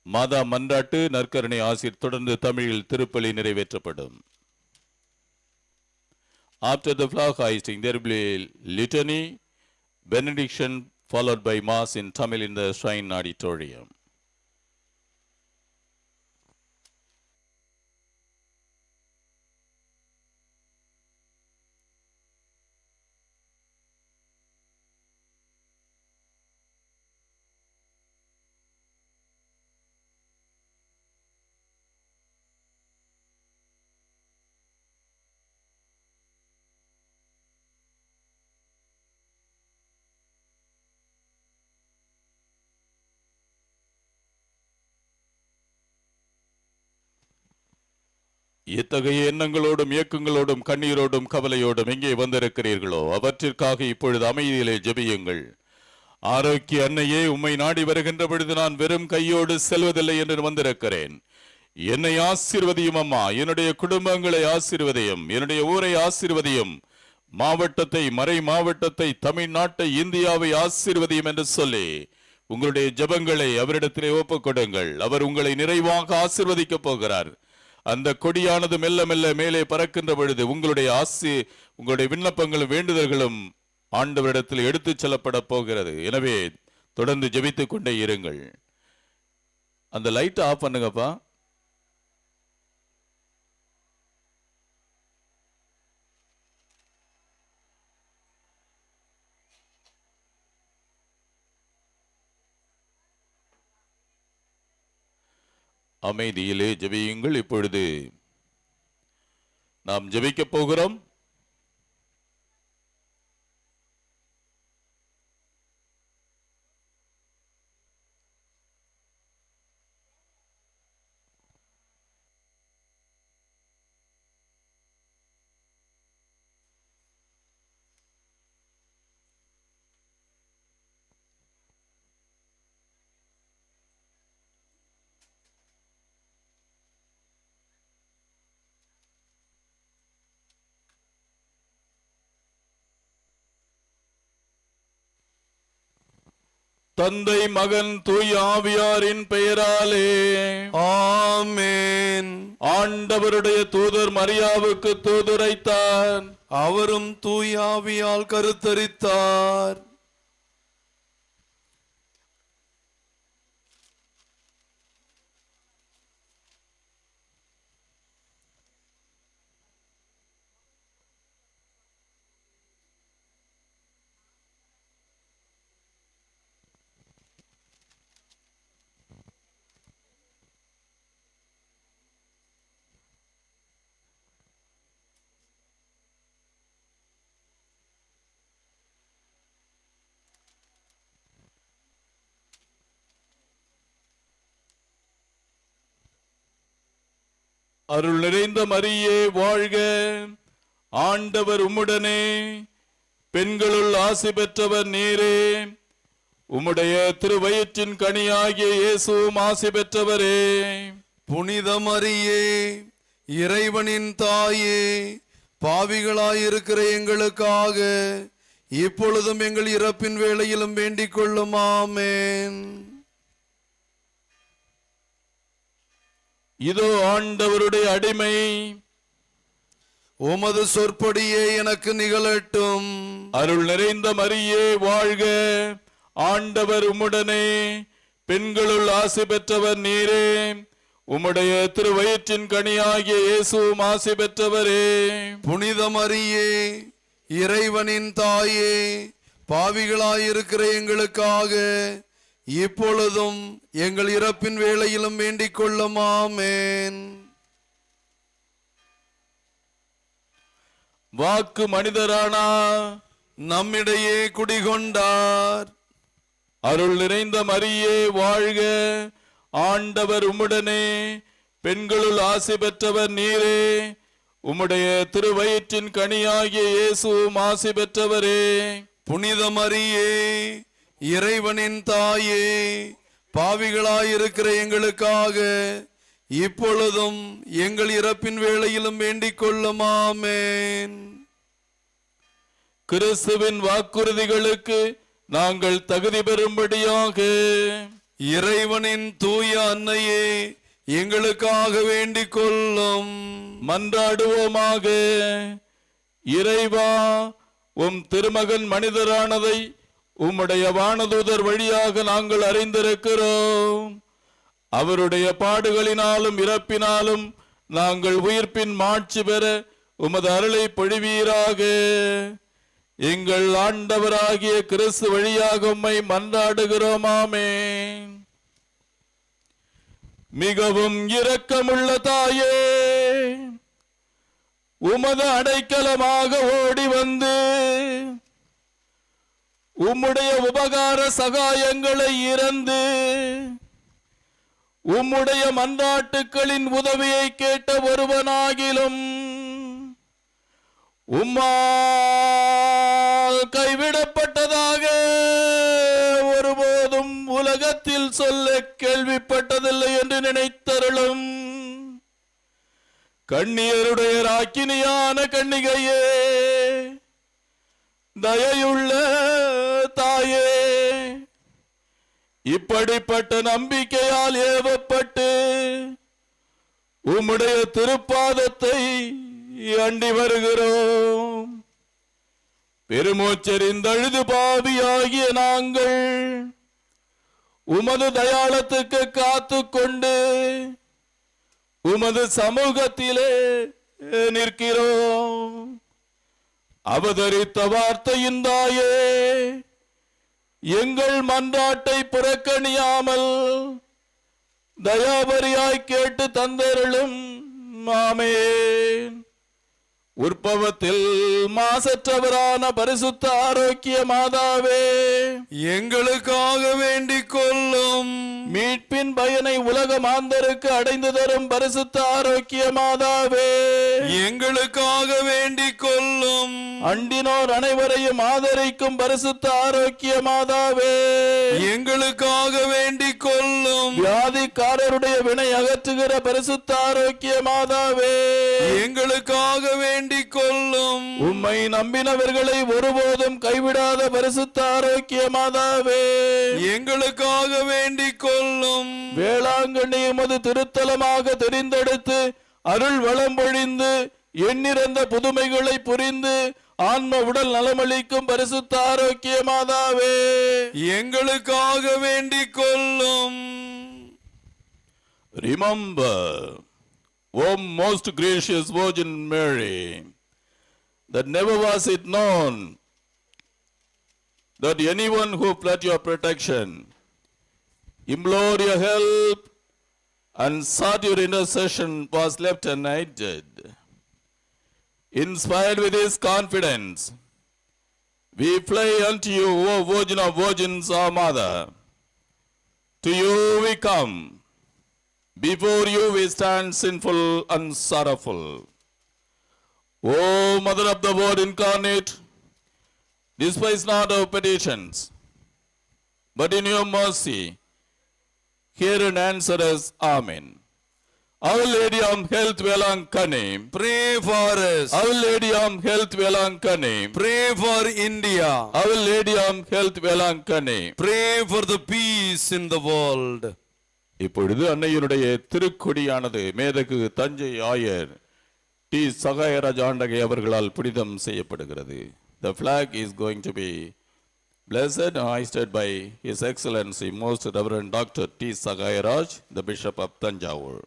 மாதா மன்றாட்டு நற்கருணை ஆசிர் தொடர்ந்து தமிழில் திருப்பலி நிறைவேற்றப்படும். After the flag hoisting, there will be litany, benediction, followed by mass in Tamil in the shrine auditorium. இத்தகைய எண்ணங்களோடும் இயக்கங்களோடும் கண்ணீரோடும் கவலையோடும் எங்கே வந்திருக்கிறீர்களோ அவற்றிற்காக இப்பொழுது அமைதியிலே ஜெபியுங்கள். ஆரோக்கிய அன்னையே, உம்மை நாடி வருகின்ற பொழுது நான் வெறும் கையோடு செல்வதில்லை என்று வந்திருக்கிறேன். என்னை ஆசீர்வதியும் அம்மா, என்னுடைய குடும்பங்களை ஆசீர்வதியும், என்னுடைய ஊரை ஆசீர்வதியும், மாவட்டத்தை, மறை மாவட்டத்தை, தமிழ்நாட்டை, இந்தியாவை ஆசீர்வதியும் என்று சொல்லி உங்களுடைய ஜெபங்களை அவரிடத்திலே ஒப்புக் கொடுங்கள். அவர் உங்களை நிறைவாக ஆசீர்வதிக்கப் போகிறார். அந்த கொடியானது மெல்ல மெல்ல மேலே பறக்கின்ற பொழுது உங்களுடைய விண்ணப்பங்களும் வேண்டுதல்களும் ஆண்டவரிடத்தில் எடுத்துச் செல்லப்பட போகிறது. எனவே தொடர்ந்து ஜெபித்துக் கொண்டே இருங்கள். அந்த லைட் ஆஃப் பண்ணுங்கப்பா. அமைதியிலே ஜெபியுங்கள். இப்பொழுது நாம் ஜெபிக்கப் போகிறோம். தந்தை மகன் தூய் ஆவியாரின் பெயராலே ஆமென். ஆண்டவருடைய தூதர் மரியாவுக்கு தூதுரைத்தார். அவரும் தூய் ஆவியால் கருத்தரித்தார். அருள் நிறைந்த மரியே வாழ்க, ஆண்டவர் உம்முடனே, பெண்களுள் ஆசி பெற்றவர் நீரே, உம்முடைய திருவயிற்றின் கனியாகிய இயேசுவும் ஆசி பெற்றவரே. புனித மரியே, இறைவனின் தாயே, பாவிகளாயிருக்கிற எங்களுக்காக இப்பொழுதும் எங்கள் இறப்பின் வேளையிலும் வேண்டிக் கொள்ளும். ஆமென். இதோ ஆண்டவருடைய அடிமை, உமது சொற்படியே எனக்கு நிகழட்டும். அருள் நிறைந்த மரியே வாழ்க, ஆண்டவர் உம்முடனே, பெண்களுள் ஆசி பெற்றவர் நீரே, உம்முடைய திருவயிற்றின் கனியாகிய இயேசுவும் ஆசி பெற்றவரே. புனித மரியே, இறைவனின் தாயே, பாவிகளாயிருக்கிற எங்களுக்காக இப்பொழுதும் எங்கள் இறப்பின் வேளையிலும் வேண்டிக் கொள்ளும். ஆமென். வாக்கு மனிதரானா, நம்மிடையே குடிகொண்டார். அருள் நிறைந்த மரியே வாழ்க, ஆண்டவர் உம்முடனே, பெண்களுள் ஆசி பெற்றவர் நீரே, உம்முடைய திருவயிற்றின் கனியாகிய இயேசுவும் ஆசி பெற்றவரே. புனித மரியே, இறைவனின் தாயே, பாவிகளாயிருக்கிற எங்களுக்காக இப்பொழுதும் எங்கள் இறப்பின் வேளையிலும் வேண்டிக் கொள்ளும். ஆமென். கிறிஸ்துவின் வாக்குறுதிகளுக்கு நாங்கள் தகுதி பெறும்படியாக இறைவனின் தூய அன்னையே, எங்களுக்காக வேண்டிக் கொள்ளும். மன்றாடுவோமாக. இறைவா, உம் திருமகன் மனிதரானதை உம்முடைய வானதூதர் வழியாக நாங்கள் அறிந்திருக்கிறோம். அவருடைய பாடுகளினாலும் இறப்பினாலும் நாங்கள் உயிர்ப்பின் மாட்சி பெற உமது அருளை பொழிவீராக. எங்கள் ஆண்டவராகிய கிறிஸ்து வழியாக உம்மை மன்றாடுகிறோம். ஆமென். மிகவும் இரக்கமுள்ள தாயே, உமது அடைக்கலமாக ஓடி வந்து உம்முடைய உபகார சகாயங்களை இறந்து உம்முடைய மன்றாட்டுக்களின் உதவியை கேட்ட ஒருவனாகிலும் உம்மால் கைவிடப்பட்டதாக ஒருபோதும் உலகத்தில் சொல்ல கேள்விப்பட்டதில்லை என்று நினைத்தருளும். கண்ணியருடைய ராக்கினியான கன்னிகையே, தயையுள்ள தாயே, இப்படிப்பட்ட நம்பிக்கையால் ஏவப்பட்டு உம்முடைய திருப்பாதத்தை அண்டி வருகிறோம். பெருமூச்செறிந்தழுது பாவியாகிய நாங்கள் உமது தயாளத்துக்கு காத்து கொண்டு உமது சமூகத்திலே நிற்கிறோம். அவதரித்த வார்த்தையின் தாயே, எங்கள் மன்றாட்டை புறக்கணியாமல் தயாபரியாய் கேட்டு தந்தருளும். ஆமென். உற்பவத்தில் மாசற்றவரான பரிசுத்த ஆரோக்கிய மாதாவே, எங்களுக்காக வேண்டிக் கொள்ளும். மீட்பின் பயனை உலக மாந்தருக்கு அடைந்து தரும் பரிசுத்த ஆரோக்கிய மாதாவே, எங்களுக்காக வேண்டிக் கொள்ளும். அண்டினோர் அனைவரையும் ஆதரிக்கும் பரிசுத்த ஆரோக்கிய மாதாவே, எங்களுக்காக வேண்டிக் கொள்ளும். வியாதிக்காரருடைய வினை அகற்றுகிற பரிசுத்த ஆரோக்கிய மாதாவே, எங்களுக்காக வேண்டிக் கொள்ளும். உம்மை நம்பினவர்களை ஒருபோதும் கைவிடாத பரிசுத்த ஆரோக்கிய மாதாவே, எங்களுக்காக வேண்டிக் கொள்ளும். வேளாங்கண்ணி உமது திருத்தலமாக தெரிந்தெடுத்து அருள் வளம் பொழிந்து எண்ணிறந்த புதுமைகளை புரிந்து ஆன்ம உடல் நலமளிக்கும் பரிசுத்த ஆரோக்கிய மாதாவே, எங்களுக்காக வேண்டிக் கொள்ளும். Remember, O most gracious Virgin Mary, that never was it known that anyone who fled your protection, implored your help, and sought your intercession was left unaided. Inspired with this confidence, we fly unto you, O Virgin of Virgins, our Mother. To you we come. Before you we stand sinful and sorrowful. O Mother of the Word incarnate, despise not our petitions, but in your mercy, hear and answer us. Amen. Our Lady of Health Velankani, Pray for us. Our Lady of Health Velankani, Pray for India. Our Lady of Health Velankani. Pray for the peace in the world. இப்பொழுது அன்னையினுடைய திருக்கொடியானது மேதகு தஞ்சை ஆயர் டி சகாயராஜ் ஆண்டகை அவர்களால் புனிதம் செய்யப்படுகிறது. The flag is going to be blessed and hoisted by His Excellency Most Reverend Dr. T. Sagayaraj, the Bishop of Tanjavur.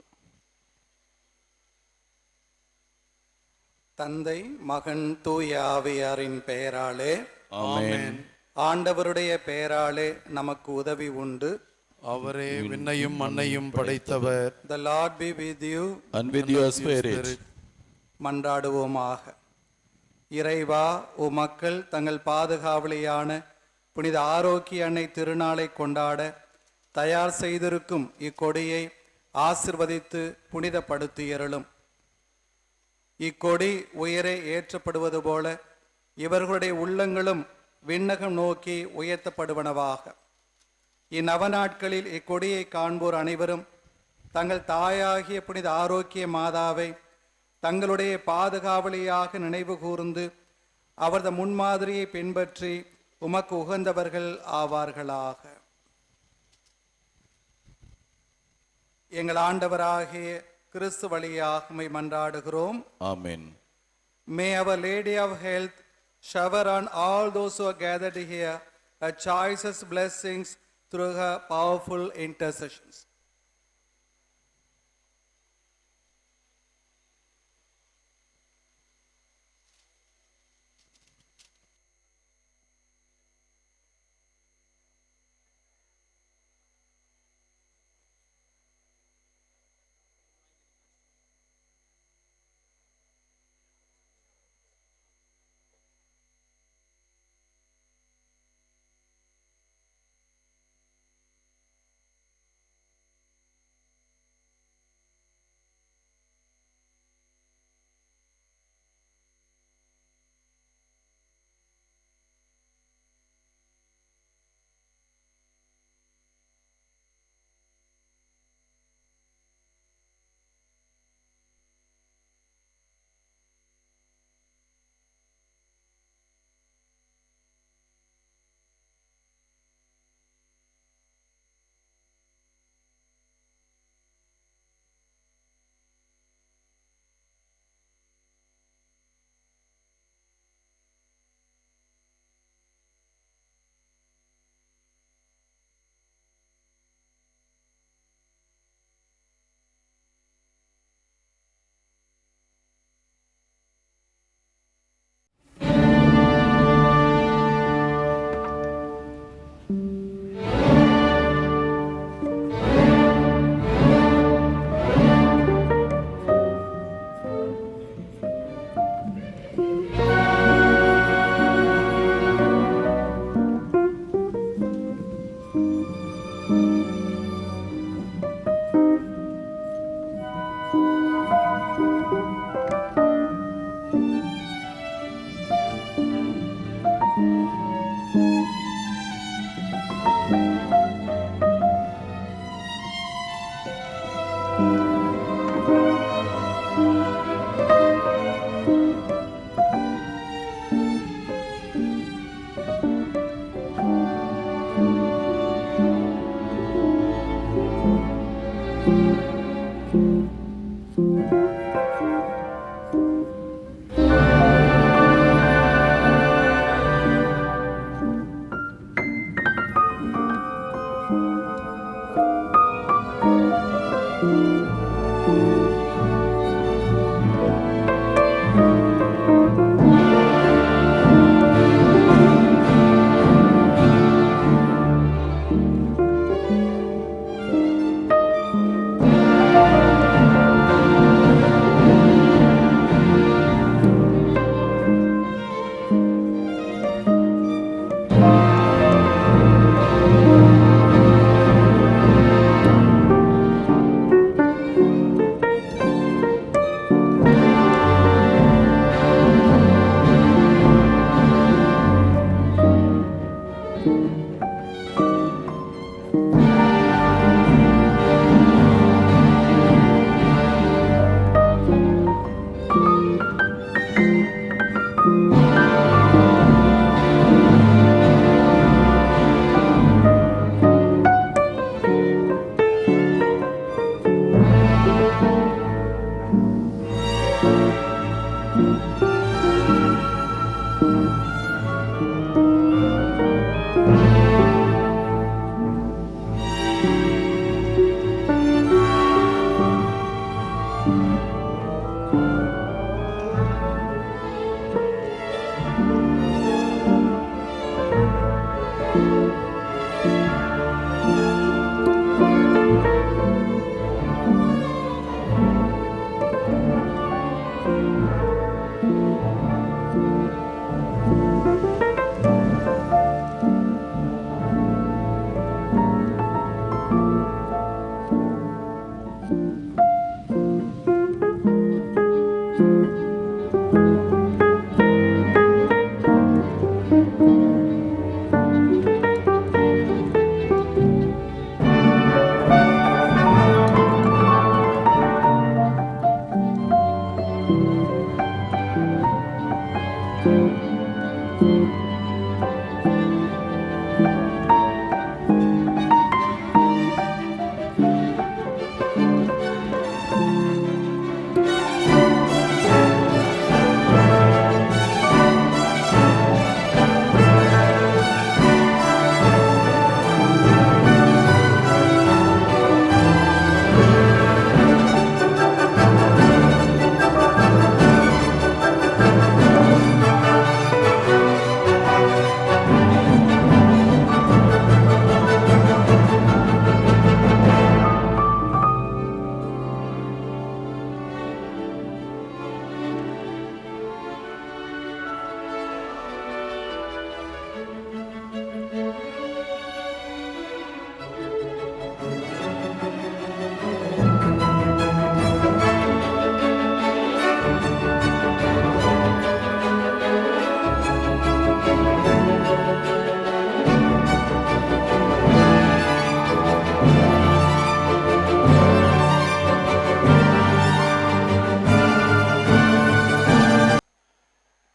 தந்தை மகன் தூய ஆவியாரின் பெயராலே ஆமென். ஆண்டவருடைய பெயராலே நமக்கு உதவி உண்டு. அவரே விண்ணையும் மண்ணையும் படைத்தவர். The Lord be with you. And with your spirit. மன்றாடுவோமாக. இறைவா, மக்கள் தங்கள் பாதுகாவலியான புனித ஆரோக்கிய அன்னை திருநாளை கொண்டாட தயார் செய்திருக்கும் இக்கொடியை ஆசிர்வதித்து புனிதப்படுத்தியருளும். இக்கொடி உயரே ஏற்றப்படுவது போல இவர்களுடைய உள்ளங்களும் விண்ணகம் நோக்கி உயர்த்தப்படுவனவாக. இந்நவநாட்களில் இக்கொடியை காண்போர் அனைவரும் தங்கள் தாயாகிய புனித ஆரோக்கிய மாதாவை தங்களுடைய பாதுகாவலியாக நினைவு கூர்ந்து அவரது முன்மாதிரியை பின்பற்றி உமக்கு உகந்தவர்கள் ஆவார்களாக. எங்கள் ஆண்டவராகிய கிறிஸ்து வழியாக உம்மை மன்றாடுகிறோம். ஆமென். May our Lady of Health shower on all those who are gathered here her choicest blessings through her powerful intercessions.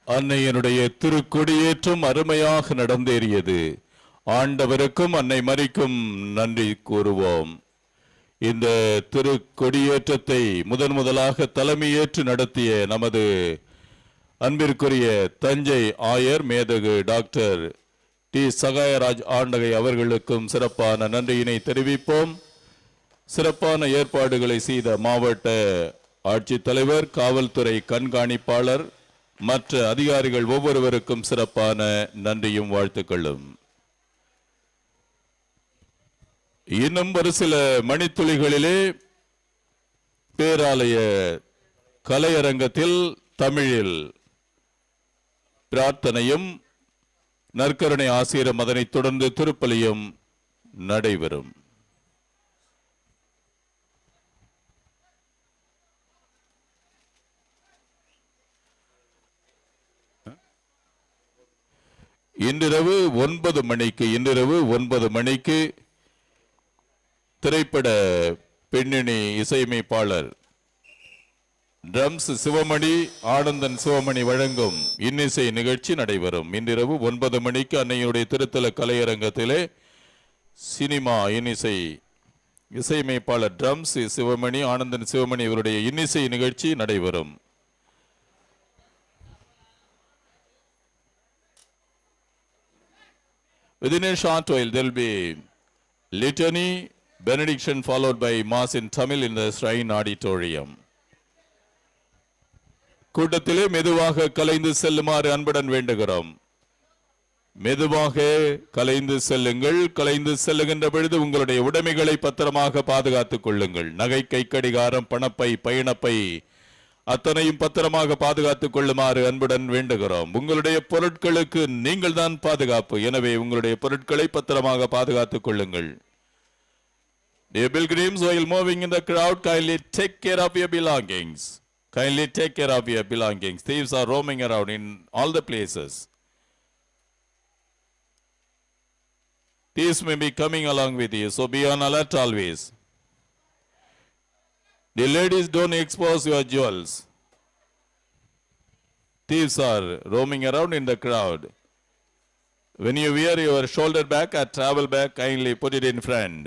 அன்னையனுடைய திருக்கொடியேற்றம் அருமையாக நடந்தேறியது. ஆண்டவருக்கும் அன்னை மரிக்கும் நன்றி கூறுவோம். இந்த திருக்கொடியேற்றத்தை முதலாக தலைமையேற்று நடத்திய நமது அன்பிற்குரிய தஞ்சை ஆயர் மேதகு டாக்டர் டி சகாயராஜ் ஆண்டகை அவர்களுக்கும் சிறப்பான நன்றியினை தெரிவிப்போம். சிறப்பான ஏற்பாடுகளை செய்த மாவட்ட ஆட்சித்தலைவர், காவல்துறை கண்காணிப்பாளர், மற்ற அதிகாரிகள் ஒவ்வொருவருக்கும் சிறப்பான நன்றியும் வாழ்த்துக்களும். இன்னும் ஒரு சில மணித்துளிகளிலே பேராலய கலையரங்கத்தில் தமிழில் பிரார்த்தனையும் நற்கருணை ஆசிரியரும் அதனைத் தொடர்ந்து திருப்பலியும் நடைபெறும். இன்றிரவு 9 மணிக்கு திரைப்பட பெண்ணினி இசையமைப்பாளர் ட்ரம்ஸ் சிவமணி, ஆனந்தன் சிவமணி வழங்கும் இன்னிசை நிகழ்ச்சி நடைபெறும். இன்றிரவு 9 மணிக்கு அன்னையுடைய திருத்தல கலையரங்கத்திலே சினிமா இன்னிசை இசையமைப்பாளர் ட்ரம்ஸ் சிவமணி, ஆனந்தன் சிவமணி இவருடைய இன்னிசை நிகழ்ச்சி நடைபெறும். Within a short while there will be litany, benediction followed by mass in Tamil in the Shrine Auditorium. கூட்டத்திலே மெதுவாக கலைந்து செல்லுமாறு அன்புடன் வேண்டுகிறோம். மெதுவாக கலைந்து செல்லுங்கள். கலைந்து செல்லுகின்ற பொழுது உங்களுடைய உடைமைகளை பத்திரமாக பாதுகாத்துக் கொள்ளுங்கள். நகை, கை கடிகாரம், பணப்பை, பயணப்பை அத்தனையும் பத்திரமாக பாதுகாத்துக் கொள்ளுமாறு அன்புடன் வேண்டுகிறோம். உங்களுடைய பொருட்களுக்கு நீங்கள் தான் பாதுகாப்பு. எனவே உங்களுடைய பொருட்களை பத்திரமாக பாதுகாத்துக் கொள்ளுங்கள். Dear pilgrims, while moving in the crowd, kindly take care of your belongings. Kindly take care of your belongings. Thieves are roaming around in all the places. Thieves may be coming along with you, so be on alert always. The ladies, don't expose your jewels. Thieves are roaming around in the crowd. When you wear your shoulder bag or travel bag, kindly put it in front.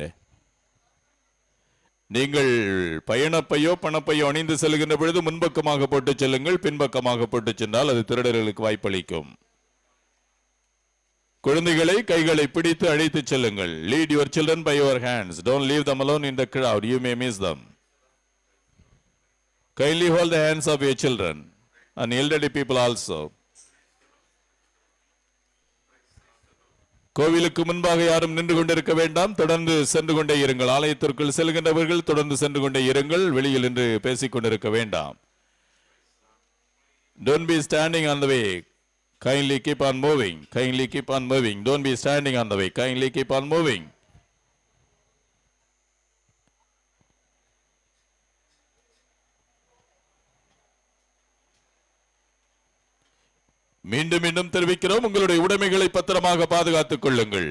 நீங்கள் பயணப்பையோ பணப்பையோ அணிந்து செல்கின்ற பொழுது முன்பக்கமாக போட்டு செல்லுங்கள். பின்பக்கமாக போட்டு சென்றால் அது திருடர்களுக்கு வாய்ப்பளிக்கும். குழந்தைகளை கைகளை பிடித்து அழைத்து செல்லுங்கள். Lead your children by your hands. Don't leave them alone in the crowd. You may miss them. Kindly hold the hands of your children and elderly people also. கோவிலுக்கு முன்பாக யாரும் நின்று கொண்டிருக்க வேண்டாம். தொடர்ந்து சென்று கொண்டே இருங்கள். ஆலயத்திற்குள் செல்கின்றவர்கள் தொடர்ந்து சென்று கொண்டே இருங்கள். வெளியில் நின்று பேசிக் கொண்டிருக்க வேண்டாம். Don't be standing on the way. Kindly keep on moving. Kindly keep on moving. Don't be standing on the way. Kindly keep on moving. மீண்டும் மீண்டும் தெரிவிக்கிறோம், உங்களுடைய உடைமைகளை பத்திரமாக பாதுகாத்துக் கொள்ளுங்கள்.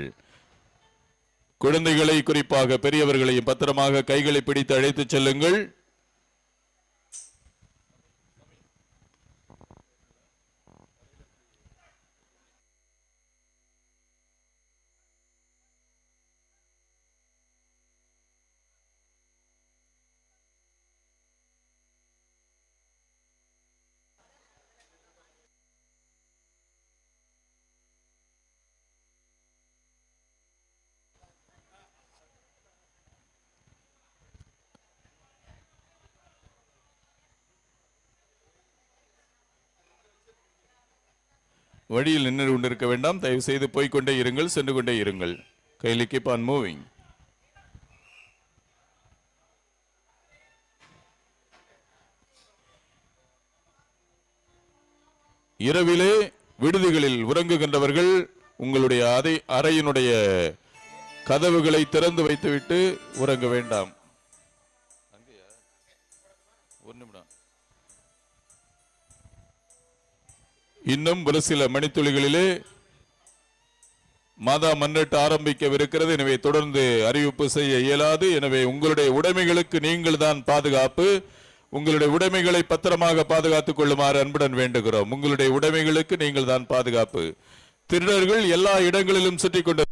குழந்தைகளை, குறிப்பாக பெரியவர்களையும் பத்திரமாக கைகளை பிடித்து அழைத்துச் செல்லுங்கள். வழியில் நின்று கொண்டிருக்க வேண்டாம். தயவு செய்து போய்கொண்டே இருங்கள், சென்று கொண்டே இருங்கள். கைலி கீப் ஆன் மூவிங். இரவிலே விடுதிகளில் உறங்குகின்றவர்கள் உங்களுடைய அறையினுடைய கதவுகளை திறந்து வைத்துவிட்டு உறங்க வேண்டாம். இன்னும் ஒரு சில மணித்துளிகளிலே மாதா மன்னட்டு ஆரம்பிக்கவிருக்கிறது. எனவே தொடர்ந்து அறிவிப்பு செய்ய இயலாது. எனவே உங்களுடைய உடைமைகளுக்கு நீங்கள் தான் பாதுகாப்பு. உங்களுடைய உடைமைகளை பத்திரமாக பாதுகாத்துக் கொள்ளுமாறு அன்புடன் வேண்டுகிறோம். உங்களுடைய உடைமைகளுக்கு நீங்கள் தான் பாதுகாப்பு. திருடர்கள் எல்லா இடங்களிலும் சுற்றி கொண்டு